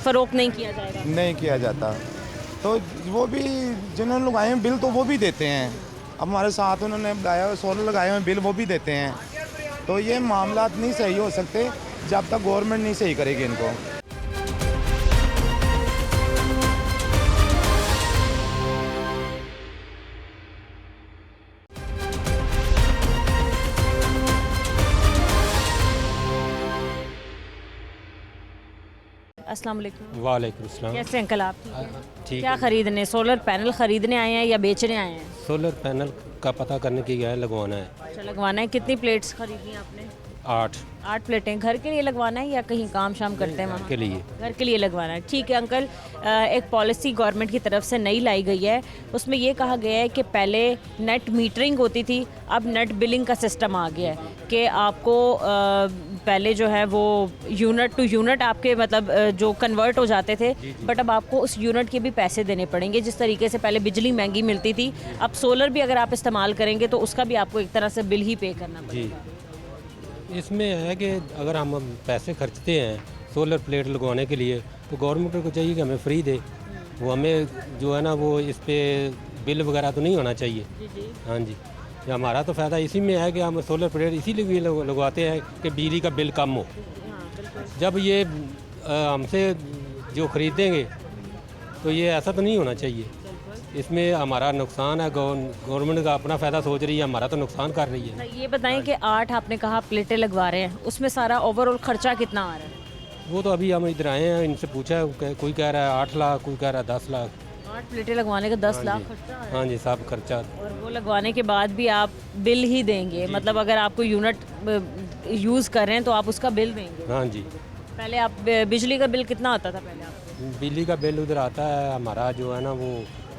फ़रोख्त नहीं किया जाएगा, नहीं किया जाता। तो वो भी जिन्होंने लगाए हैं बिल तो वो भी देते हैं, अब हमारे साथ उन्होंने लगाया सोलर लगाए हुए बिल वो भी देते हैं, तो ये मामला नहीं सही हो सकते जब तक गवर्नमेंट नहीं सही करेगी इनको। अस्सलाम वालेकुम। वालेकुम अस्सलाम। कैसे अंकल आप? ठीक है। ठीक क्या है। खरीदने, सोलर पैनल खरीदने आए हैं या बेचने आए हैं? सोलर पैनल का पता करने की गया है, लगवाना है। अच्छा लगवाना है। कितनी प्लेट्स खरीदनी है आपने? 8 प्लेटें। घर के लिए लगवाना है या कहीं काम शाम करते हैं वहाँ? के लिए। घर के लिए लगवाना है। ठीक है अंकल, एक पॉलिसी गवर्नमेंट की तरफ से नई लाई गई है, उसमें ये कहा गया है कि पहले नेट मीटरिंग होती थी, अब नेट बिलिंग का सिस्टम आ गया है कि आपको पहले जो है वो यूनिट टू यूनिट आपके मतलब जो कन्वर्ट हो जाते थे, बट अब आपको उस यूनिट के भी पैसे देने पड़ेंगे। जिस तरीके से पहले बिजली महंगी मिलती थी, अब सोलर भी अगर आप इस्तेमाल करेंगे तो उसका भी आपको एक तरह से बिल ही पे करना पड़ेगा। इसमें है कि अगर हम पैसे खर्चते हैं सोलर प्लेट लगवाने के लिए तो गवर्नमेंट को चाहिए कि हमें फ्री दे, वो हमें जो है ना वो इस पे बिल वगैरह तो नहीं होना चाहिए। हाँ जी, हमारा तो फ़ायदा इसी में है कि हम सोलर प्लेट इसीलिए भी लगवाते हैं कि बिजली का बिल कम हो। जब ये हमसे जो ख़रीदेंगे तो ये ऐसा तो नहीं होना चाहिए, इसमें हमारा नुकसान है। गवर्नमेंट का अपना फ़ायदा सोच रही है, हमारा तो नुकसान कर रही है। ये बताएं कि 8 आपने कहा प्लेटें लगवा रहे हैं, उसमें सारा ओवरऑल खर्चा कितना आ रहा है? वो तो अभी हम इधर आए हैं, इनसे पूछा है, कोई कह रहा है 8 लाख, कोई कह रहा है 10 लाख। 8 प्लेटें लगवाने का 10 लाख खर्चा आ रहा है? हाँ जी, सब खर्चा। और वो लगवाने के बाद भी आप बिल ही देंगे, मतलब अगर आपको यूनिट यूज़ कर रहे हैं तो आप उसका बिल देंगे? हाँ जी। पहले आप बिजली का बिल कितना आता था पहले आपको? बिजली का बिल उधर आता है हमारा जो है ना वो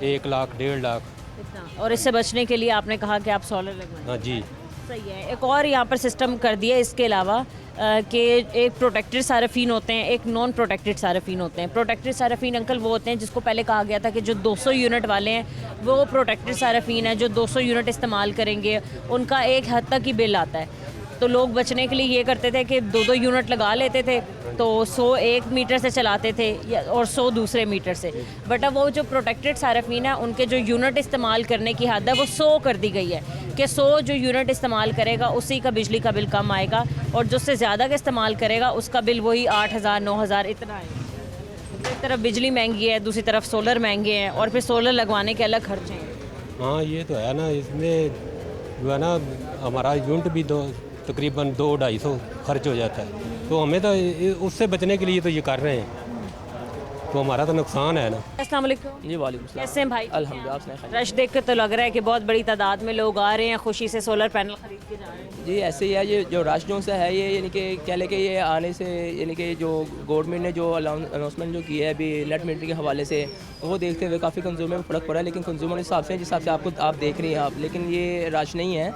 1 लाख 1.5 लाख इतना। और इससे बचने के लिए आपने कहा कि आप सोलर लगवाएं। हाँ जी। सही है। एक और यहाँ पर सिस्टम कर दिया इसके अलावा कि एक प्रोटेक्टेड सार्फिन होते हैं, एक नॉन प्रोटेक्टेड सार्फिन होते हैं। प्रोटेक्टेड सार्फिन अंकल वो होते हैं जिसको पहले कहा गया था कि जो 200 यूनिट वाले हैं वो प्रोटेक्टेड सार्फिन है, जो 200 यूनिट इस्तेमाल करेंगे उनका एक हद तक ही बिल आता है। तो लोग बचने के लिए ये करते थे कि 2-2 यूनिट लगा लेते थे, तो 100 एक मीटर से चलाते थे और 100 दूसरे मीटर से। बट अब वो जो प्रोटेक्टेड सार्फिन है उनके जो यूनिट इस्तेमाल करने की हद है वो 100 कर दी गई है कि 100 जो यूनिट इस्तेमाल करेगा उसी का बिजली का बिल कम आएगा, और जो उससे ज़्यादा का इस्तेमाल करेगा उसका बिल वही 8,000 9,000 इतना आएगा। एक तरफ बिजली महंगी है, दूसरी तरफ सोलर महंगे हैं, और फिर सोलर लगवाने के अलग खर्चे हैं। हाँ ये तो है ना, इसमें जो है ना हमारा यूनिट भी तकरीबन 200-250 खर्च हो जाता है, तो हमें तो उससे बचने के लिए तो ये कर रहे हैं, तो हमारा तो नुकसान है ना। अस्सलाम वालेकुम। जी वालेकुम सलाम। कैसे हैं भाई? अल्हम्दुलिल्लाह। रश देख के तो लग रहा है कि बहुत बड़ी तादाद में लोग आ रहे हैं, खुशी से सोलर पैनल खरीद के जा रहे हैं। जी ऐसे ही है, ये जो रश जो सा है ये यानी कि कह लें कि ये आने से यानी कि जो गवर्नमेंट ने जो अनाउंसमेंट जो की है अभी नेट मीटरिंग के हवाले से, वो देखते हुए काफ़ी कंज्यूमर में फ़र्क पड़ा है, लेकिन कंज्यूमर हिसाब से जिस हिसाब से आपको आप देख रही हैं आप, लेकिन ये रश नहीं है,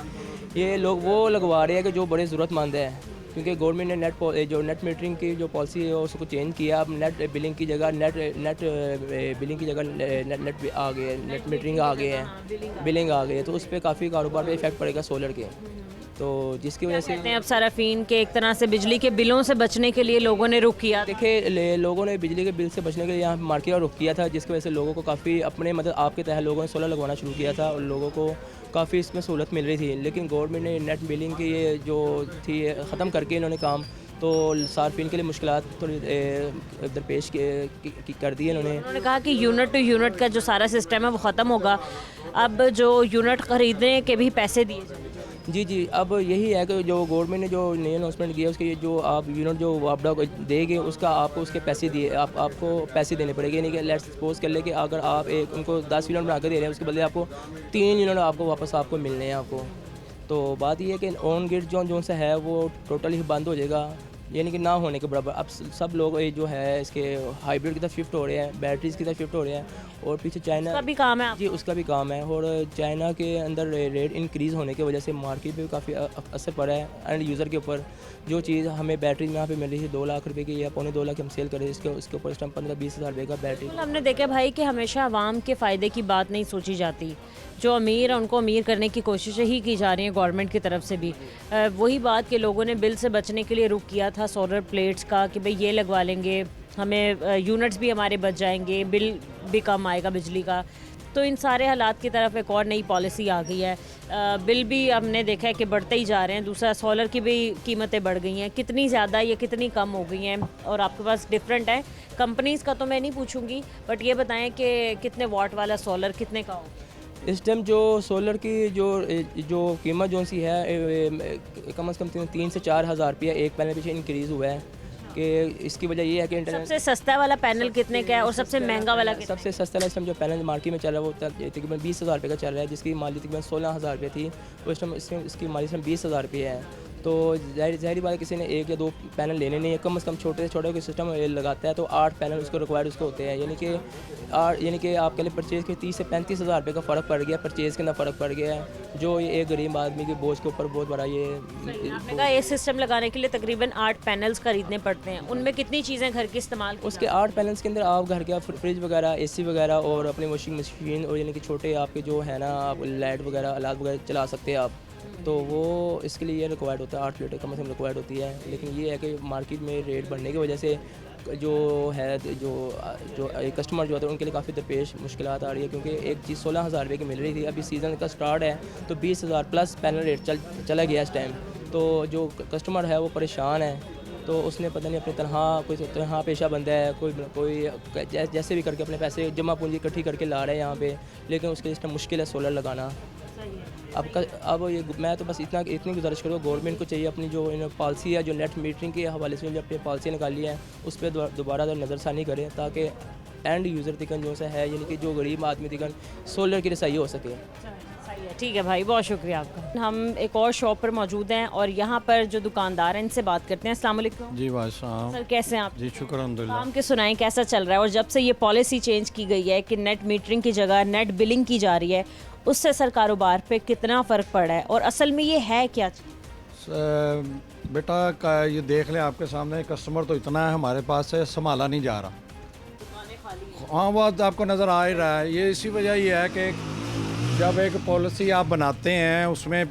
ये लोग वो लगवा रहे हैं कि जो बड़े ज़रूरतमंद है, क्योंकि गवर्नमेंट ने जो नेट मीटरिंग की जो पॉलिसी है उसको चेंज किया। अब नेट बिलिंग की जगह नेट बिलिंग की जगह नेट आ गए, नेट मीटरिंग आ गए हैं, बिलिंग आ गई है, तो उस पर काफ़ी कारोबार पे इफेक्ट पड़ेगा सोलर के। तो जिसकी वजह से कहते हैं अब साराफीन के एक तरह से बिजली के बिलों से बचने के लिए लोगों ने रुख किया। देखिए लोगों ने बिजली के बिल से बचने के लिए यहाँ मार्केट का रुख किया था, जिसकी वजह से लोगों को काफ़ी अपने मतलब आपके तहत लोगों ने सोलर लगवाना शुरू किया था और लोगों को काफ़ी इसमें सहूलत मिल रही थी। लेकिन गवर्नमेंट ने नेट बिलिंग की ये जो थी ख़त्म करके इन्होंने काम तो सार्फिन के लिए मुश्किलात थोड़ी दरपेश कर दी है उन्होंने कहा कि यूनिट टू यूनिट का जो सारा सिस्टम है वो ख़त्म होगा, अब जो यूनिट ख़रीदने के भी पैसे दिए जाएंगे। जी अब यही है कि जो गवर्नमेंट ने जो नई अनाउंसमेंट किया उसके जो आप यूनिट जो वापडा को देंगे उसका आपको उसके पैसे दिए आपको पैसे देने पड़ेंगे। यानी कि लेट्स सपोज कर ले कि अगर आप एक उनको 10 यूनिट बना कर दे रहे हैं उसके बदले आपको 3 यूनिट आपको वापस आपको मिलने हैं आपको। तो बात ये है कि ऑन ग्रिड जो सा है वो टोटली ही बंद हो जाएगा, यानी कि ना होने के बराबर। अब सब लोग जो है इसके हाइब्रिड की तरफ शिफ्ट हो रहे हैं, बैटरीज की तरफ शिफ्ट हो रहे हैं और पीछे चाइना उसका भी काम है। जी उसका भी काम है और चाइना के अंदर रेट इंक्रीज़ होने की वजह से मार्केट पे काफ़ी असर पड़ा है एंड यूज़र के ऊपर। जो चीज़ हमें बैटरी यहाँ पे मिल रही है 2 लाख रुपए की या 2.25 लाख हम सेल कर रहे हैं, इसके ऊपर इस टाइम 15-20 हज़ार रुपये का बैटरी। हमने देखा भाई कि हमेशा आवाम के फ़ायदे की बात नहीं सोची जाती, जो अमीर है उनको अमीर करने की कोशिशें ही की जा रही हैं गवर्नमेंट की तरफ से भी। वही बात कि लोगों ने बिल से बचने के लिए रुख किया था सोलर प्लेट्स का कि भाई ये लगवा लेंगे, हमें यूनिट्स भी हमारे बच जाएंगे, बिल भी कम आएगा बिजली का। तो इन सारे हालात की तरफ एक और नई पॉलिसी आ गई है। बिल भी हमने देखा है कि बढ़ते ही जा रहे हैं। दूसरा सोलर की भी कीमतें बढ़ गई हैं, कितनी ज़्यादा या कितनी कम हो गई हैं और आपके पास डिफरेंट है। कंपनीज़ का तो मैं नहीं पूछूंगी, बट ये बताएं कि कितने वाट वाला सोलर कितने का होगा? इस टाइम जो सोलर की जो कीमत जो सी है कम से कम 3 से 4 हज़ार रुपया एक पैनल पीछे इंक्रीज़ हुआ है। कि इसकी वजह ये है कि इंटरनेट सबसे सस्ता वाला पैनल कितने का है और सबसे महंगा वाला कितना? सबसे सस्ता इस टाइम जो पैनल मार्केट में चल रहा है वो तकरीबन 20 हज़ार रुपये का चल रहा है, जिसकी माली तकरीबन 16 हज़ार रुपये थी, वो इस टाइम इसकी माली इस टाइम 20 हज़ार रुपये है। तो ज़ाहिर बात है किसी ने 1 या 2 पैनल लेने नहीं है, कम से कम छोटे से छोटे कोई सिस्टम लगाता है तो 8 पैनल उसको रिक्वायर्ड उसको होते हैं। यानी कि आपके लिए परचेज़ के 30 से 35 हज़ार रुपये का फ़र्क पड़ गया, परचेज़ के अंदर फ़र्क पड़ गया है, जो ये एक गरीब आदमी के बोझ के ऊपर बहुत बड़ा ये आपने कहा ये सिस्टम लगाने के लिए तकरीबन 8 पैनल्स खरीदने पड़ते हैं। उनमें कितनी चीज़ें घर की इस्तेमाल उसके 8 पैनल्स के अंदर आप घर के फ्रिज वगैरह, AC वगैरह और अपनी वॉशिंग मशीन और यानी कि छोटे आपके जो है ना आप लाइट वगैरह आलात वगैरह चला सकते हैं आप, तो वो इसके लिए रिक्वायर्ड होता है 8 प्लेटें कम से कम रिक्वायर्ड होती है। लेकिन ये है कि मार्केट में रेट बढ़ने की वजह से जो है जो कस्टमर जो होते हैं उनके लिए काफ़ी दरपेश मुश्किलात आ रही है, क्योंकि एक चीज़ 16 हज़ार रुपये की मिल रही थी, अभी सीज़न का स्टार्ट है तो 20 हज़ार प्लस पैनल रेट चला गया इस टाइम। तो जो कस्टमर है वो परेशान है, तो उसने पता नहीं अपनी तनहा पेशा बंदा है, कोई जैसे भी करके अपने पैसे जमा पूंजी इकट्ठी करके ला रहे हैं यहाँ पे, लेकिन उसके लिए मुश्किल है सोलर लगाना। अब ये मैं तो बस इतनी गुजारिश करूँगा गवर्नमेंट को चाहिए अपनी जो पॉलिसी है जो नेट मीटरिंग के हवाले से जो अपनी पॉलिसी निकाली है उस पर दोबारा नज़रसानी करें, ताकि एंड यूज़र तक जो सा है यानी कि जो गरीब आदमी तक सोलर की रसाई हो सके। ठीक है भाई, बहुत शुक्रिया आपका। हम एक और शॉप पर मौजूद हैं और यहाँ पर जो दुकानदार हैं इनसे बात करते हैं। अस्सलाम वालेकुम। जी भाई साहब। सर कैसे हैं आप? जी शुक्र अल्हम्दुलिल्लाह। काम के सुनाएं कैसा चल रहा है, और जब से ये पॉलिसी चेंज की गई है कि नेट मीटरिंग की जगह नेट बिलिंग की जा रही है, उससे सर कारोबार पे कितना फ़र्क पड़ा है और असल में ये है क्या? बेटा ये देख लें आपके सामने, कस्टमर तो इतना है हमारे पास से संभाला नहीं जा रहा। हाँ वो आपको नज़र आ ही रहा है। ये इसी वजह ये है कि जब एक पॉलिसी आप बनाते हैं उसमें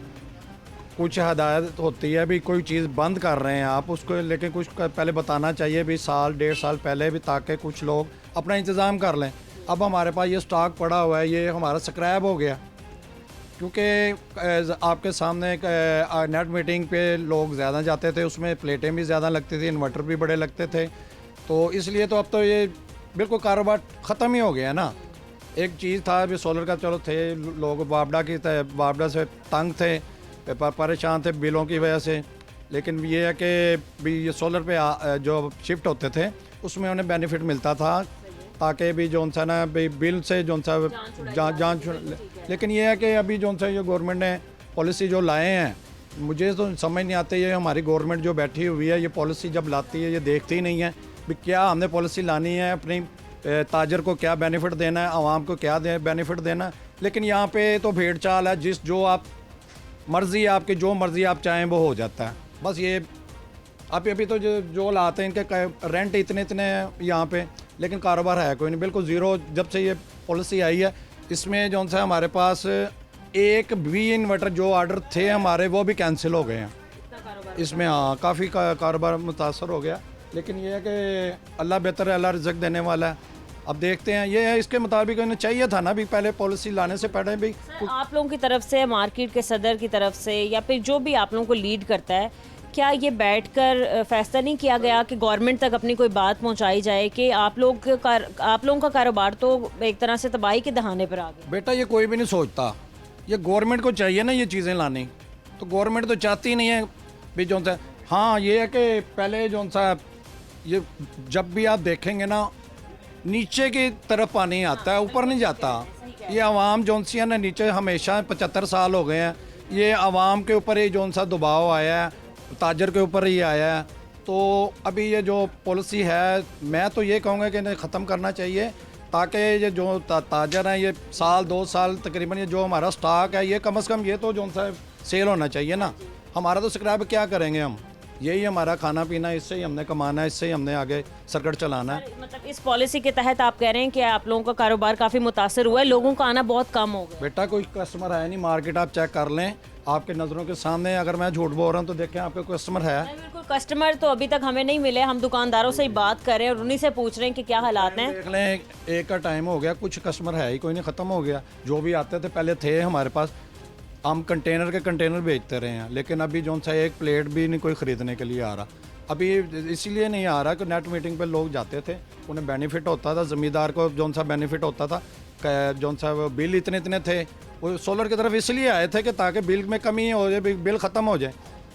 कुछ हदायत होती है, भी कोई चीज़ बंद कर रहे हैं आप उसको, लेकिन कुछ पहले बताना चाहिए भी 1.5 साल पहले भी, ताकि कुछ लोग अपना इंतज़ाम कर लें। अब हमारे पास ये स्टॉक पड़ा हुआ है, ये हमारा स्क्रैप हो गया, क्योंकि आपके सामने नेट मीटिंग पे लोग ज़्यादा जाते थे, उसमें प्लेटें भी ज़्यादा लगती थी, इन्वर्टर भी बड़े लगते थे, तो इसलिए तो अब तो ये बिल्कुल कारोबार ख़त्म ही हो गया ना। एक चीज़ था भी सोलर का, चलो थे लोग वापडा से तंग थे, परेशान थे बिलों की वजह से, लेकिन ये है कि भी ये सोलर पे जो शिफ्ट होते थे उसमें उन्हें बेनिफिट मिलता था, ताकि भी जो सा ना भी बिल से जो सा जान। लेकिन ये है कि अभी जो सा ये गवर्नमेंट ने पॉलिसी जो लाए हैं, मुझे तो समझ नहीं आते, ये हमारी गवर्नमेंट जो बैठी हुई है ये पॉलिसी जब लाती है ये देखती ही नहीं है भी क्या हमने पॉलिसी लानी है, अपनी ताजर को क्या बेनिफिट देना है, आवाम को क्या बेनिफिट देना है। लेकिन यहाँ पे तो भेड़ चाल है, जो आप मर्ज़ी आपकी जो मर्ज़ी आप चाहें वो हो जाता है। बस ये अभी तो जो लाते हैं इनके रेंट इतने हैं यहाँ पे, लेकिन कारोबार है कोई नहीं, बिल्कुल ज़ीरो। जब से ये पॉलिसी आई है इसमें जो सा हमारे पास एक भी इन्वर्टर जो ऑर्डर थे हमारे वो भी कैंसिल हो गए हैं इसमें। हाँ, काफ़ी कारोबार मुतासर हो गया, लेकिन ये है कि अल्लाह बेहतर है, अल्लाह रिज़्क देने वाला है। अब देखते हैं, ये है इसके मुताबिक इन्हें चाहिए था ना भी पहले पॉलिसी लाने से पहले भी। आप लोगों की तरफ से, मार्केट के सदर की तरफ से, या फिर जो भी आप लोगों को लीड करता है, क्या ये बैठकर फैसला नहीं किया गया कि गवर्नमेंट तक अपनी कोई बात पहुंचाई जाए कि आप लोगों का कारोबार तो एक तरह से तबाही के दहाने पर आ गया? बेटा ये कोई भी नहीं सोचता, ये गवर्नमेंट को चाहिए ना ये चीज़ें लानी, तो गवर्नमेंट तो चाहती नहीं है भी जो सा। हाँ, ये है कि पहले जो सा ये जब भी आप देखेंगे ना नीचे की तरफ पानी आता है, ऊपर नहीं जाता। ये आवाम जौन सी है ना नीचे हमेशा 75 साल हो गए हैं, ये आवाम के ऊपर ही जौन सा दबाव आया है, ताजर के ऊपर ही आया है। तो अभी ये जो पॉलिसी है मैं तो ये कहूँगा कि इन्हें ख़त्म करना चाहिए, ताकि ये जो ताजर हैं ये साल 2 साल तकरीबन ये जो हमारा स्टॉक है ये कम से कम ये तो जौन सा सेल होना चाहिए ना। हमारा तो स्क्रैप क्या करेंगे हम, यही हमारा खाना पीना, इससे ही हमने कमाना है, इससे ही हमने आगे सर्कट चलाना है। मतलब इस पॉलिसी के तहत आप कह रहे हैं कि आप लोगों का कारोबार काफ़ी मुतासर हुआ है, लोगों का आना बहुत कम हो गया? बेटा कोई कस्टमर है नहीं, मार्केट आप चेक कर लें, आपके नज़रों के सामने। अगर मैं झूठ बोल रहा हूँ तो देखें आपके कस्टमर है। बिल्कुल, कस्टमर तो अभी तक हमें नहीं मिले, हम दुकानदारों से ही बात कर रहे हैं और उन्हीं से पूछ रहे हैं कि क्या हालात हैं। देख लें, एक का टाइम हो गया, कुछ कस्टमर है ही कोई नहीं, ख़त्म हो गया। जो भी आते थे पहले थे हमारे पास, हम कंटेनर के कंटेनर बेचते रहे हैं, लेकिन अभी जो सा एक प्लेट भी नहीं कोई ख़रीदने के लिए आ रहा। अभी इसीलिए नहीं आ रहा कि नेट मीटिंग पे लोग जाते थे, उन्हें बेनिफिट होता था, ज़मींदार को जौन सा बेनिफिट होता था, जौन सा बिल इतने थे, वो सोलर की तरफ इसलिए आए थे कि ताकि बिल में कमी हो जाए, बिल ख़त्म हो जाए।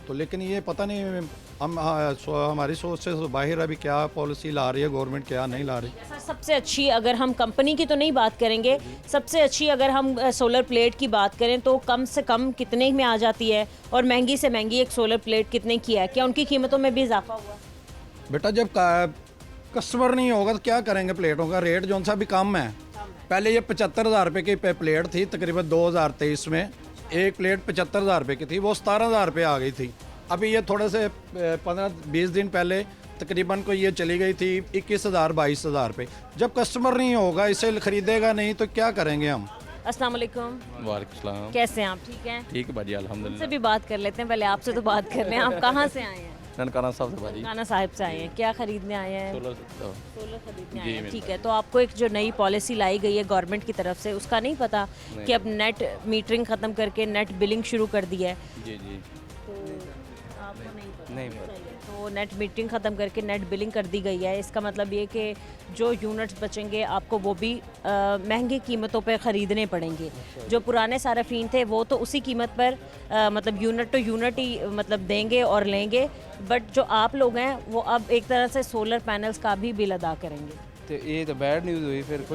तो लेकिन ये पता नहीं हम हमारी सोच से बाहर अभी क्या पॉलिसी ला रही है गवर्नमेंट, क्या नहीं ला रही। सर, सबसे अच्छी, अगर हम कंपनी की तो नहीं बात करेंगे, सबसे अच्छी अगर हम सोलर प्लेट की बात करें तो कम से कम कितने में आ जाती है, और महंगी से महंगी एक सोलर प्लेट कितने की है? क्या उनकी कीमतों में भी इजाफा हुआ? बेटा जब कस्टमर नहीं होगा तो क्या करेंगे, प्लेटों का रेट जो सा भी कम है। पहले ये 75,000 रुपये की प्लेट थी, तकरीबन 2023 में एक प्लेट 75,000 रुपये की थी, वो 17,000 रुपये आ गई थी। अभी ये थोड़े से 15-20 दिन पहले तकरीबन को ये चली गई थी 21,000-22,000 रुपये। जब कस्टमर नहीं होगा, इसे खरीदेगा नहीं, तो क्या करेंगे हम। अस्सलाम वालेकुम। वालेकुम सलाम। कैसे हैं आप? ठीक हैं? ठीक है भाजी, अल्हम्दुलिल्लाह। से भी बात कर लेते हैं, पहले आपसे तो बात कर लें। आप कहाँ से आए हैं? ननकाना साहब से भाजी। ननकाना साहिब से आए हैं, क्या खरीदने आए हैं? सोलर खरीदने आए हैं, ठीक है। तो आपको एक जो नई पॉलिसी लाई गई है गवर्नमेंट की तरफ से, उसका नहीं पता कि अब नेट मीटरिंग ख़त्म करके नेट बिलिंग शुरू कर दी है? जी जी, तो आपको नहीं पता। तो नेट मीटरिंग ख़त्म करके नेट बिलिंग कर दी गई है, इसका मतलब ये कि जो यूनिट्स बचेंगे आपको वो भी महंगी कीमतों पर ख़रीदने पड़ेंगे। जो पुराने सारफीन थे वो तो उसी कीमत पर मतलब यूनिट टू यूनिट ही मतलब देंगे और लेंगे, बट जो आप लोग हैं वो अब एक तरह से सोलर पैनल्स का भी बिल अदा करेंगे। तो ये तो बैड न्यूज़ हुई, फिर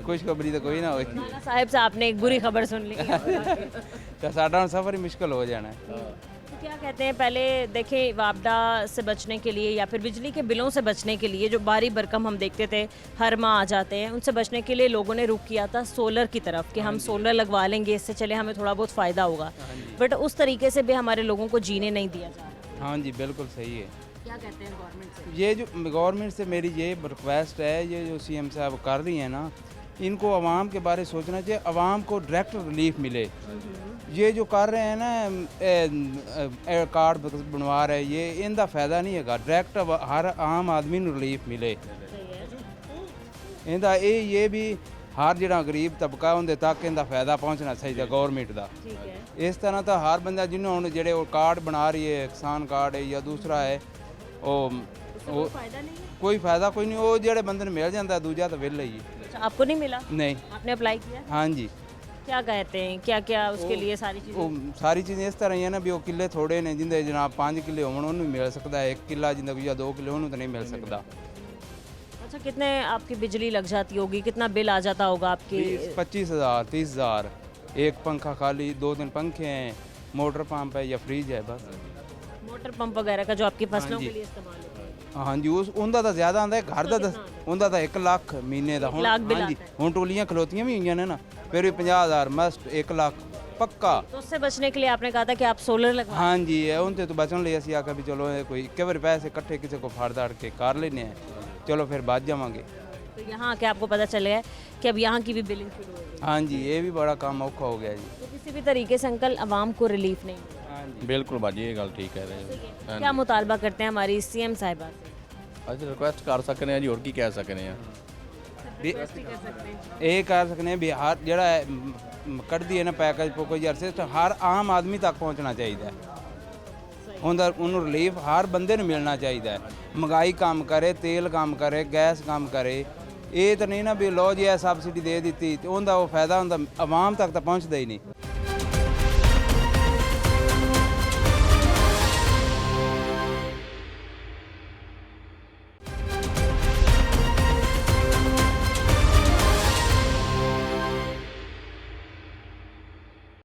खुशखबरी तो कोई ना हुई। नाना साहिब से आपने एक बुरी खबर सुन ली। तो साडा सफ़र ही मुश्किल हो जाना है। तो क्या कहते हैं, पहले देखें वापडा से बचने के लिए या फिर बिजली के बिलों से बचने के लिए जो भारी भरकम हम देखते थे हर माह आ जाते हैं, उनसे बचने के लिए लोगों ने रुख किया था सोलर की तरफ कि हम सोलर लगवा लेंगे, इससे चले हमें थोड़ा बहुत फ़ायदा होगा। बट उस तरीके से भी हमारे लोगों को जीने नहीं दिया जा रहा। हाँ जी, बिल्कुल सही है। क्या कहते हैं गवर्नमेंट से? ये जो गवर्नमेंट से मेरी ये रिक्वेस्ट है, ये जो सीएम साहब कर रही हैं ना, इनको आवाम के बारे सोचना चाहिए, आवाम को डायरेक्ट रिलीफ मिले। ये जो कर रहे हैं ना कार्ड बनवा रहे, ये इनका फ़ायदा नहीं है, डायरेक्ट हर आम आदमी को रिलीफ मिले। इनका ये भी हर जो गरीब तबका उनके तक इनका फ़ायदा पहुँचना चाहिए गवर्नमेंट का। इस तरह तो हर बंदा जिन्होंने हम जो कार्ड बना रही है, किसान कार्ड है या दूसरा है, वो कोई फ़ायदा कोई नहीं, वो जो बंदे मिल जाता है, दूजा तो विल ही। आपको नहीं मिला? नहीं। आपने अप्लाई किया? हाँ जी। क्या कहते हैं, क्या क्या उसके लिए सारी चीज़ें? सारी चीज़ें इस तरह ही है ना भी वो किले थोड़े ने, जिंदे जनाब 5 किले होने मिल सकता है, 1 किला जिंदा या 2 किले उन्होंने तो नहीं मिल सकता। अच्छा, कितने आपकी बिजली लग जाती होगी, कितना बिल आ जाता होगा आपकी? 25,000 30,000। एक पंखा खाली, 2-3 पंखे हैं, मोटर पंप है या फ्रिज है बस। मोटर पंप वगैरह का जो आपकी फसलों के लिए इस्तेमाल होता है? हाँ जी, उनका तो ज़्यादा आंदा है, घर का उनका तो 1 लाख महीने का। हाँ जी, हूँ टोलियाँ खलोतियाँ भी हुई ने ना, फिर भी 50,000 मस्ट 1 लाख पक्का। तो उससे बचने के लिए आपने कहा था कि आप सोलर लगवा। हाँ जी, उनसे तो बचने लिए असं आखा भी चलो कोई एक बार पैसे इकट्ठे किसी को फाड़ दाड़ के कर लेने हैं, चलो फिर बच जावांगे। तो यहाँ आके आपको पता चल गया कि अब यहाँ की भी बिलिंग शुरू हो गई? हाँ जी, ये भी बड़ा काम औखा हो गया जी। तो किसी भी तरीके से अंकल आवाम को रिलीफ नहीं मिला। बिल्कुल बाजी ये गल ठीक कह रहे हो। क्या मुतालबा करते हैं हमारी सीएम साहिबा से? ਅਸੀਂ ਰਿਕੁਐਸਟ ਕਰ ਸਕਨੇ ਆ ਜੀ, ਹੋਰ ਕੀ ਕਹਿ ਸਕਨੇ ਆ। ਇਹ ਕਰ ਸਕਨੇ ਵੀ ਹਰ ਜਿਹੜਾ ਕੱਢਦੀ ਹੈ ਨਾ ਪੈਕੇਜ ਕੋਈ ਸਿਸਟਮ ਹਰ ਆਮ ਆਦਮੀ ਤੱਕ ਪਹੁੰਚਣਾ ਚਾਹੀਦਾ ਹੈ। ਉਹਨੂੰ ਰਿਲੀਫ ਹਰ ਬੰਦੇ ਨੂੰ ਮਿਲਣਾ ਚਾਹੀਦਾ ਹੈ। ਮਹਿੰਗਾਈ ਕੰਮ ਕਰੇ, ਤੇਲ ਕੰਮ ਕਰੇ, ਗੈਸ ਕੰਮ ਕਰੇ। ਇਹ ਤਾਂ ਨਹੀਂ ਨਾ ਵੀ ਲੋ ਜੀ ਇਹ ਸਬਸਿਡੀ ਦੇ ਦਿੱਤੀ ਤੇ ਉਹਦਾ ਉਹ ਫਾਇਦਾ ਹੁੰਦਾ ਆਵਾਮ ਤੱਕ ਤਾਂ ਪਹੁੰਚਦਾ ਹੀ ਨਹੀਂ।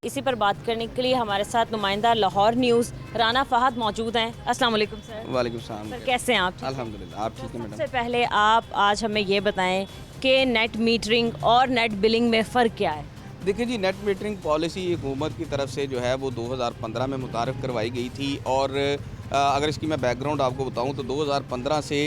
इसी पर बात करने के लिए हमारे साथ नुमाइंदा लाहौर न्यूज़ राना फहद मौजूद हैं। अस्सलाम वालेकुम सर। वालेकुम सलाम। सर कैसे हैं आप? अल्हम्दुलिल्लाह, आप ठीक हैं मैडम? सबसे पहले आप आज हमें ये बताएं कि नेट मीटरिंग और नेट बिलिंग में फ़र्क क्या है? देखिए जी, नेट मीटरिंग पॉलिसी हुकूमत की तरफ से जो है वो 2015 में मुतारफ़ करवाई गई थी और अगर इसकी मैं बैकग्राउंड आपको बताऊं तो 2015 से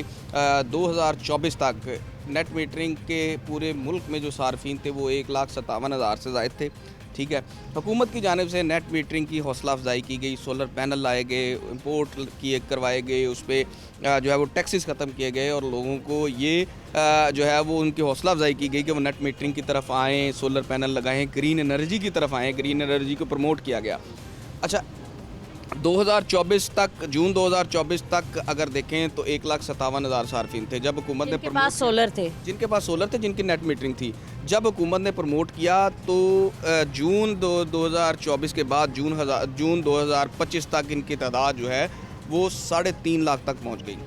2024 तक नेट मीटरिंग के पूरे मुल्क में जो सार्फिन थे वो 1,57,000 से ज़ायद थे। ठीक है, हुकूमत की जानिब से नेट मीटरिंग की हौसला अफजाई की गई, सोलर पैनल लाए गए, इंपोर्ट किए करवाए गए, उस पर जो है वो टैक्सेस ख़त्म किए गए और लोगों को ये जो है वो उनकी हौसला अफजाई की गई कि वो नेट मीटरिंग की तरफ आएँ, सोलर पैनल लगाएँ, ग्रीन एनर्जी की तरफ आएँ, ग्रीन एनर्जी को प्रमोट किया गया। अच्छा, 2024 तक, जून 2024 तक अगर देखें तो 1,57,000 सार्फिन थे। जब हुकूमत ने जिनके पास सोलर थे, जिनकी नेट मीटरिंग थी, जब हुकूमत ने प्रमोट किया तो जून 2024 के बाद जून 2025 तक इनकी तादाद जो है वो 3.5 लाख तक पहुंच गई।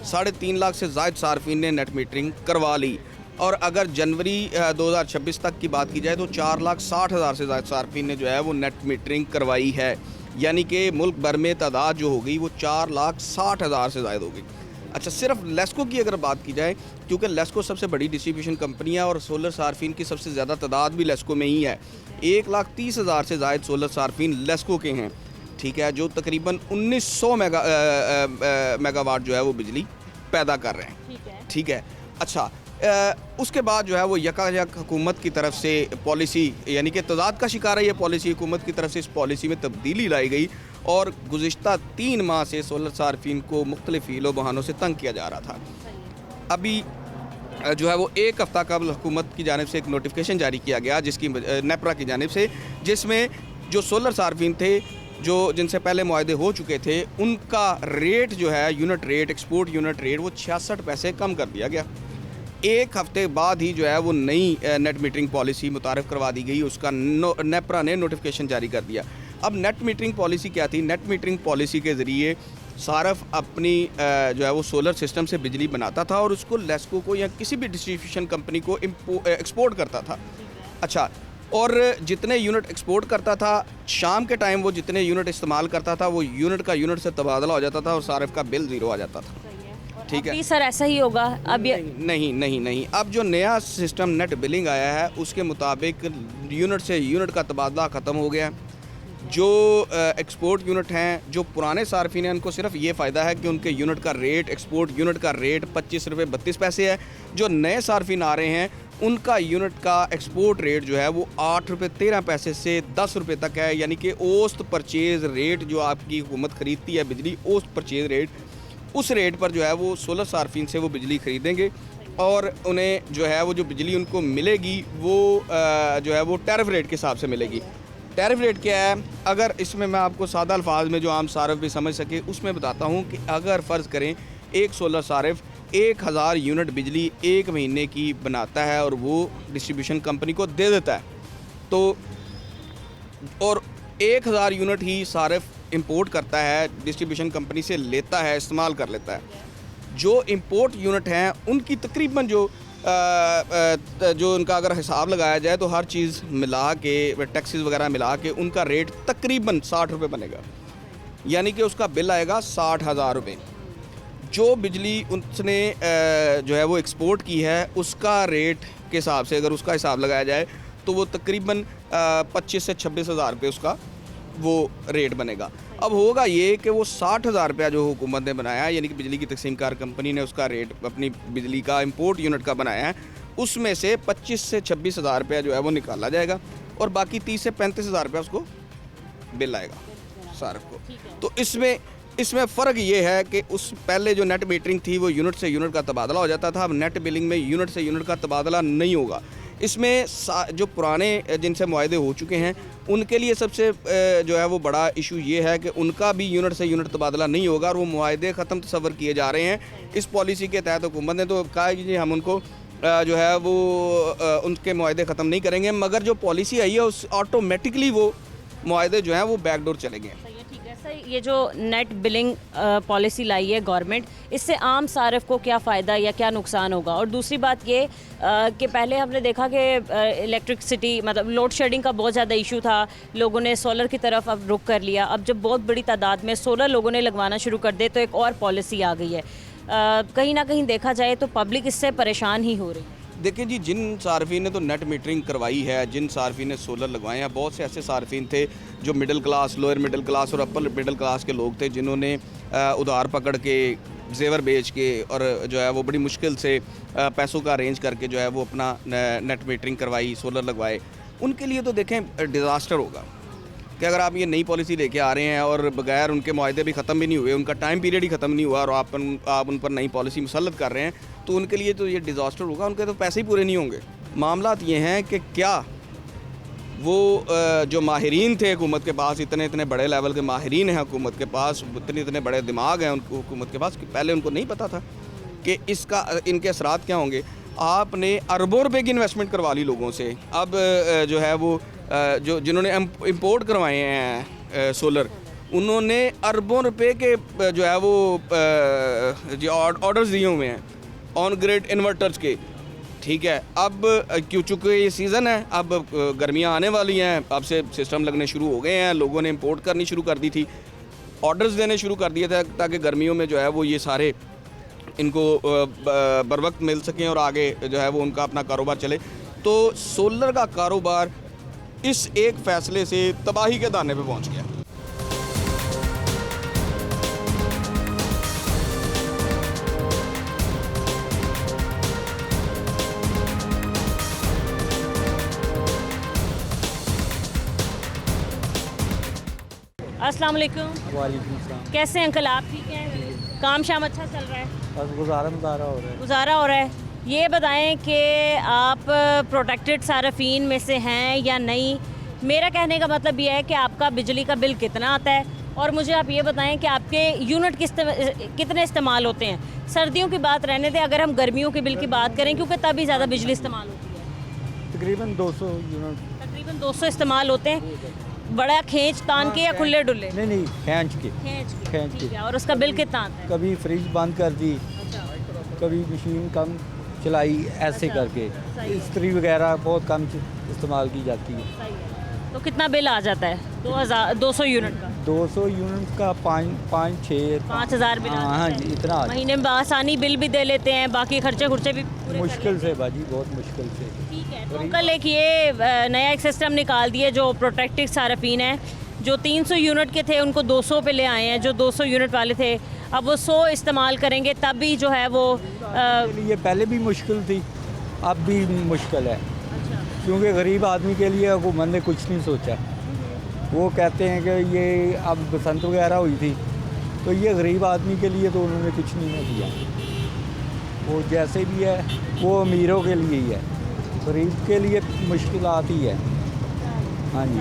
3.5 लाख से ज़ायद सार्फिन ने नेट मीटरिंग करवा ली और अगर जनवरी 2026 तक की बात की जाए तो 4,60,000 से ज़ायद सार्फिन ने जो है वो नेट मीटरिंग करवाई है। यानी कि मुल्क भर में तादाद जो हो गई वो 4,60,000 से ज़ायद हो गई। अच्छा, सिर्फ लेस्को की अगर बात की जाए, क्योंकि लेस्को सबसे बड़ी डिस्ट्रीब्यूशन कंपनी है और सोलर सार्फिन की सबसे ज़्यादा तादाद भी लेस्को में ही है। 1,30,000 से ज़ायद सोलर सार्फिन लेस्को के हैं। ठीक है, जो तकरीबन 1900 मेगावाट जो है वो बिजली पैदा कर रहे हैं। ठीक है, अच्छा, उसके बाद जो है वो यकायक हुकूमत की तरफ से पॉलिसी यानी कि तजाद का शिकार है ये पॉलिसी। हुकूमत की तरफ से इस पॉलिसी में तब्दीली लाई गई और गुज़िश्ता 3 माह से सोलर सार्फिन को मुख्तलिफ हीलों बहानों से तंग किया जा रहा था। अभी जो है वो 1 हफ़्ता कबल हुकूमत की जानिब से एक नोटिफिकेशन जारी किया गया जिसकी नेपरा की जानिब से, जिसमें जो सोलर सार्फिन थे जो जिनसे पहले मुआहदे हो चुके थे उनका रेट जो है unit rate, export unit rate वो 66 पैसे कम कर दिया गया। 1 हफ्ते बाद ही जो है वो नई नेट मीटरिंग पॉलिसी मुतारफ़ करवा दी गई, उसका नेपरा ने नोटिफिकेशन जारी कर दिया। अब नेट मीटरिंग पॉलिसी क्या थी? नेट मीटरिंग पॉलिसी के ज़रिए सारफ अपनी जो है वो सोलर सिस्टम से बिजली बनाता था और उसको लेस्को को या किसी भी डिस्ट्रीब्यूशन कंपनी को एक्सपोर्ट करता था। अच्छा, और जितने यूनिट एक्सपोर्ट करता था शाम के टाइम वो जितने यूनिट इस्तेमाल करता था वो यूनिट का यूनिट से तबादला हो जाता था और सारफ का बिल ज़ीरो आ जाता था। ठीक है सर, ऐसा ही होगा अब? नहीं, अब जो नया सिस्टम नेट बिलिंग आया है उसके मुताबिक यूनिट से यूनिट का तबादला ख़त्म हो गया। जो एक्सपोर्ट यूनिट हैं, जो पुराने सार्फिन हैं, उनको सिर्फ ये फ़ायदा है कि उनके यूनिट का रेट, एक्सपोर्ट यूनिट का रेट 25 रुपये 32 पैसे है। जो नए सार्फिन आ रहे हैं उनका यूनिट का एक्सपोर्ट रेट जो है वो 8 रुपये 13 पैसे से 10 रुपये तक है। यानी कि औसत परचेज़ रेट जो आपकी हुकूमत ख़रीदती है बिजली, औसत परचेज़ रेट, उस रेट पर जो है वो सोलर सार्फिन से वो बिजली ख़रीदेंगे और उन्हें जो है वो जो बिजली उनको मिलेगी वो जो है वो टैरिफ रेट के हिसाब से मिलेगी। टैरिफ रेट क्या है? अगर इसमें मैं आपको सादा अल्फाज में जो आम सार्फ भी समझ सके उसमें बताता हूँ कि अगर फ़र्ज़ करें एक सोलर सार्फ 1,000 यूनिट बिजली 1 महीने की बनाता है और वो डिस्ट्रीब्यूशन कंपनी को दे देता है, तो और 1,000 यूनिट ही सार्फ इंपोर्ट करता है, डिस्ट्रीब्यूशन कंपनी से लेता है, इस्तेमाल कर लेता है। जो इंपोर्ट यूनिट हैं उनकी तकरीबन जो उनका अगर हिसाब लगाया जाए तो हर चीज़ मिला के, टैक्सेस वगैरह मिला के उनका रेट तकरीबन 60 रुपये बनेगा। यानी कि उसका बिल आएगा 60,000 रुपये। जो बिजली उसने जो है वो एक्सपोर्ट की है उसका रेट के हिसाब से अगर उसका हिसाब लगाया जाए तो वो तकरीबन 25 से 26,000 रुपये उसका वो रेट बनेगा। अब होगा ये कि वो 60,000 रुपया जो हुकूमत ने बनाया, यानी कि बिजली की तकसीम कार कंपनी ने उसका रेट अपनी बिजली का इंपोर्ट यूनिट का बनाया है, उसमें से 25 से 26,000 रुपया जो है वो निकाला जाएगा। और बाकी 30 से 35 हज़ार रुपये उसको बिल आएगा सार्फ को। तो इसमें फ़र्क ये है कि उस पहले जो नेट मीटरिंग थी वो यूनिट से यूनिट का तबादला हो जाता था, अब नेट बिलिंग में यूनिट से यूनिट का तबादला नहीं होगा। इसमें जो पुराने जिनसे मुआहदे हो चुके हैं उनके लिए सबसे जो है वो बड़ा इशू ये है कि उनका भी यूनिट से यूनिट तबादला नहीं होगा और वो मुआहदे ख़त्म तस्वर किए जा रहे हैं। इस पॉलिसी के तहत हुकूमत ने तो कहा कि हम उनको जो है वो उनके मुआहदे ख़त्म नहीं करेंगे, मगर जो पॉलिसी आई है उस ऑटोमेटिकली वो मुआहदे जो हैं वो बैकडोर चले गए। ठीक है सर, ये जो नेट बिलिंग पॉलिसी लाई है गवर्नमेंट, इससे आम सारिफ को क्या फ़ायदा या क्या नुकसान होगा? और दूसरी बात ये कि पहले हमने देखा कि इलेक्ट्रिसिटी मतलब लोड शेडिंग का बहुत ज़्यादा इशू था, लोगों ने सोलर की तरफ अब रुख कर लिया। अब जब बहुत बड़ी तादाद में सोलर लोगों ने लगवाना शुरू कर दे तो एक और पॉलिसी आ गई है। कहीं ना कहीं देखा जाए तो पब्लिक इससे परेशान ही हो रही है। देखिए जी, जिन सार्फिन ने तो नेट मीटरिंग करवाई है, जिन सार्फिन ने सोलर लगवाए हैं, बहुत से ऐसे सार्फिन थे जो middle class, lower middle class और अपर मिडिल क्लास के लोग थे जिन्होंने उधार पकड़ के, जेवर बेच के और जो है वो बड़ी मुश्किल से पैसों का अरेंज करके जो है वो अपना नेट मीटरिंग करवाई, सोलर लगवाए। उनके लिए तो देखें डिज़ास्टर होगा कि अगर आप ये नई पॉलिसी लेके आ रहे हैं और बगैर उनके मुआहदे भी ख़त्म भी नहीं हुए, उनका टाइम पीरियड ही ख़त्म नहीं हुआ और आप उन पर नई पॉलिसी मुसल्लत कर रहे हैं, तो उनके लिए तो ये डिज़ास्टर होगा, उनके तो पैसे ही पूरे नहीं होंगे। मामलात ये हैं कि क्या वो जो माहिरीन थे हुकूमत के पास, इतने बड़े लेवल के माहिरीन हैं हुकूमत के पास, इतने बड़े दिमाग हैं उनको हुकूमत के पास, कि पहले उनको नहीं पता था कि इनके असरात क्या होंगे। आपने अरबों रुपए की इन्वेस्टमेंट करवा ली लोगों से। अब जो है वो जो जिन्होंने इंपोर्ट करवाए हैं सोलर, उन्होंने अरबों रुपए के जो है वो ऑर्डर्स दिए हुए हैं ऑन ग्रिड इन्वर्टर्स के। ठीक है, अब चूँकि ये सीज़न है, अब गर्मियाँ आने वाली हैं, अब से सिस्टम लगने शुरू हो गए हैं, लोगों ने इंपोर्ट करनी शुरू कर दी थी, ऑर्डर्स देने शुरू कर दिए थे ताकि गर्मियों में जो है वो ये सारे इनको बर वक्त मिल सकें और आगे जो है वो उनका अपना कारोबार चले। तो सोलर का कारोबार इस एक फ़ैसले से तबाही के दाने पे पहुंच गया। अस्सलाम वालेकुम। वालेकुम सलाम। कैसे हैं अंकल आप? ठीक हैं? काम शाम अच्छा चल रहा है? बस गुजारा हो रहा है। गुजारा हो रहा है। ये बताएं कि आप प्रोटेक्टेड सार्फिन में से हैं या नहीं? मेरा कहने का मतलब ये है कि आपका बिजली का बिल कितना आता है, और मुझे आप ये बताएं कि आपके यूनिट कितने इस्तेमाल होते हैं। सर्दियों की बात रहने दें, अगर हम गर्मियों के बिल की बात करें, क्योंकि तभी ज़्यादा बिजली इस्तेमाल होती है। तकरीबन 200 यूनिट। तकरीबन 200 इस्तेमाल होते हैं। बड़ा खींच तान के या खुले डुले? नहीं, खींच के। के। और उसका बिल कितना आता है? कभी फ्रिज बंद कर दी, कभी मशीन कम चलाई, ऐसे करके इस्त्री वगैरह बहुत कम इस्तेमाल की जाती है। तो कितना बिल आ जाता है? 200 यूनिट का? 200 यूनिट का 5,000 बिल। हाँ जी, इतना महीने में आसानी बिल भी दे लेते हैं, बाकी खर्चे भी मुश्किल से बाजी, बहुत मुश्किल से। ठीक है, तो कल एक ये नया एक सिस्टम निकाल दिए जो प्रोटेक्टेड सार्फिन है, जो 300 यूनिट के थे उनको 200 पे ले आए हैं। जो 200 यूनिट वाले थे अब वो 100 इस्तेमाल करेंगे, तब भी जो है वो ये पहले भी मुश्किल थी, अब भी मुश्किल है। क्योंकि गरीब आदमी के लिए हुकूमत ने कुछ नहीं सोचा। वो कहते हैं कि ये अब बसंत वगैरह हुई थी, तो ये गरीब आदमी के लिए तो उन्होंने कुछ नहीं किया। वो जैसे भी है वो अमीरों के लिए ही है, गरीब के लिए मुश्किलात ही है। हाँ जी,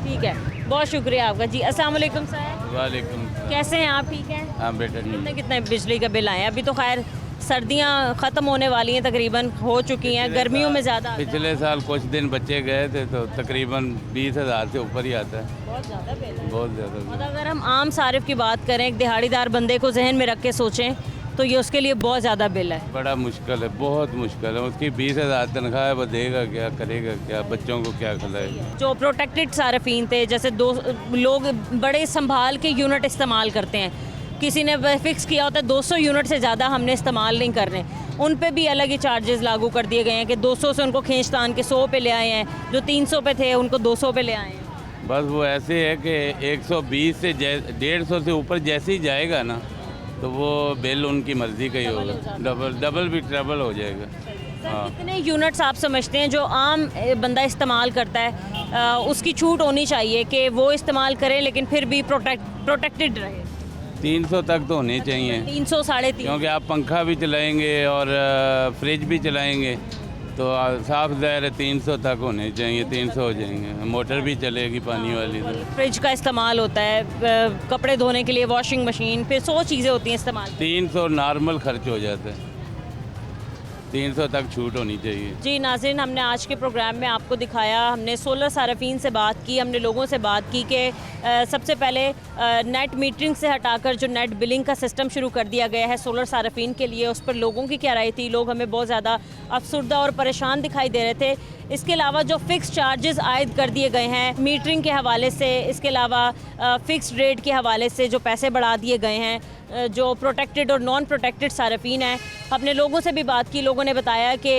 ठीक है, बहुत शुक्रिया आपका जी। अस्सलाम वालेकुम सर। वालेकुम। कैसे हैं आप? ठीक हैं? हाँ बेटा जी। कितने बिजली का बिल आए? अभी तो खैर सर्दियां ख़त्म होने वाली हैं, तकरीबन हो चुकी हैं, गर्मियों में ज़्यादा। पिछले साल कुछ दिन बच्चे गए थे तो तकरीबन 20,000 से ऊपर ही आता है। बहुत ज़्यादा बिल है। बहुत ज़्यादा। मतलब अगर हम आम सारिफ की बात करें, एक दिहाड़ीदार बंदे को जहन में रख के सोचें तो ये उसके लिए बहुत ज़्यादा बिल है। बड़ा मुश्किल है, बहुत मुश्किल है। उसकी 20,000 तनख्वाह है, वो देगा क्या, करेगा क्या, बच्चों को क्या खिलाएगा। जो प्रोटेक्टेड सार्फिन थे, जैसे लोग बड़े संभाल के यूनिट इस्तेमाल करते हैं, किसी ने फिक्स किया होता है 200 यूनिट से ज़्यादा हमने इस्तेमाल नहीं करने, उन पे भी अलग ही चार्जेस लागू कर दिए गए हैं कि 200 से उनको खींच तान के 100 पे ले आए हैं, जो 300 पे थे उनको 200 पे ले आए हैं। बस वो ऐसे है कि 120 से 150 से ऊपर जैसे ही जाएगा ना, तो वो बिल उनकी मर्ज़ी का ही होगा, डबल भी ट्रबल हो जाएगा। हाँ। कितने यूनिट्स आप समझते हैं जो आम बंदा इस्तेमाल करता है उसकी छूट होनी चाहिए कि वो इस्तेमाल करें लेकिन फिर भी प्रोटेक्टेड रहे? 300 तक तो होने चाहिए, 300 350, क्योंकि आप पंखा भी चलाएंगे और फ्रिज भी चलाएंगे तो साफ ज़ाहिर है 300 तक होने चाहिए। 300 हो जाएंगे, मोटर भी चलेगी पानी वाली तो। फ्रिज का इस्तेमाल होता है, कपड़े धोने के लिए वॉशिंग मशीन, फिर 100 चीज़ें होती हैं इस्तेमाल। 300 नॉर्मल खर्च हो जाता है, 300 तक छूट होनी चाहिए। जी नाज़रीन, हमने आज के प्रोग्राम में आपको दिखाया, हमने सोलर सार्फिन से बात की, हमने लोगों से बात की कि सबसे पहले नेट मीटरिंग से हटाकर जो नेट बिलिंग का सिस्टम शुरू कर दिया गया है सोलर सार्फिन के लिए, उस पर लोगों की क्या राय थी। लोग हमें बहुत ज़्यादा अफसुर्दा और परेशान दिखाई दे रहे थे। इसके अलावा जो फ़िक्स चार्जेस आयद कर दिए गए हैं मीटरिंग के हवाले से, इसके अलावा फ़िक्स रेट के हवाले से जो पैसे बढ़ा दिए गए हैं, जो प्रोटेक्टेड और नॉन प्रोटेक्टेड सार्फिन हैं, अपने लोगों से भी बात की। लोगों ने बताया कि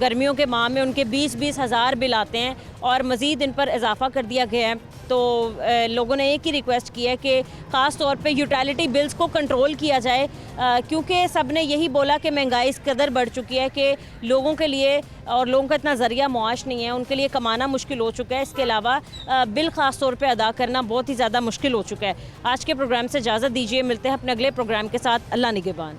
गर्मियों के माह में उनके 20-20 हज़ार बिल आते हैं और मज़ीद इन पर इजाफ़ा कर दिया गया है। तो लोगों ने एक ही रिक्वेस्ट की है कि ख़ास तौर पे यूटिलिटी बिल्स को कंट्रोल किया जाए, क्योंकि सब ने यही बोला कि महंगाई इस कदर बढ़ चुकी है कि लोगों के लिए और लोगों का इतना ज़रिया मुआश नहीं है, उनके लिए कमाना मुश्किल हो चुका है। इसके अलावा बिल ख़ास तौर पे अदा करना बहुत ही ज़्यादा मुश्किल हो चुका है। आज के प्रोग्राम से इजाज़त दीजिए, मिलते हैं अपने अगले प्रोग्राम के साथ। अल्लाह निगहबान।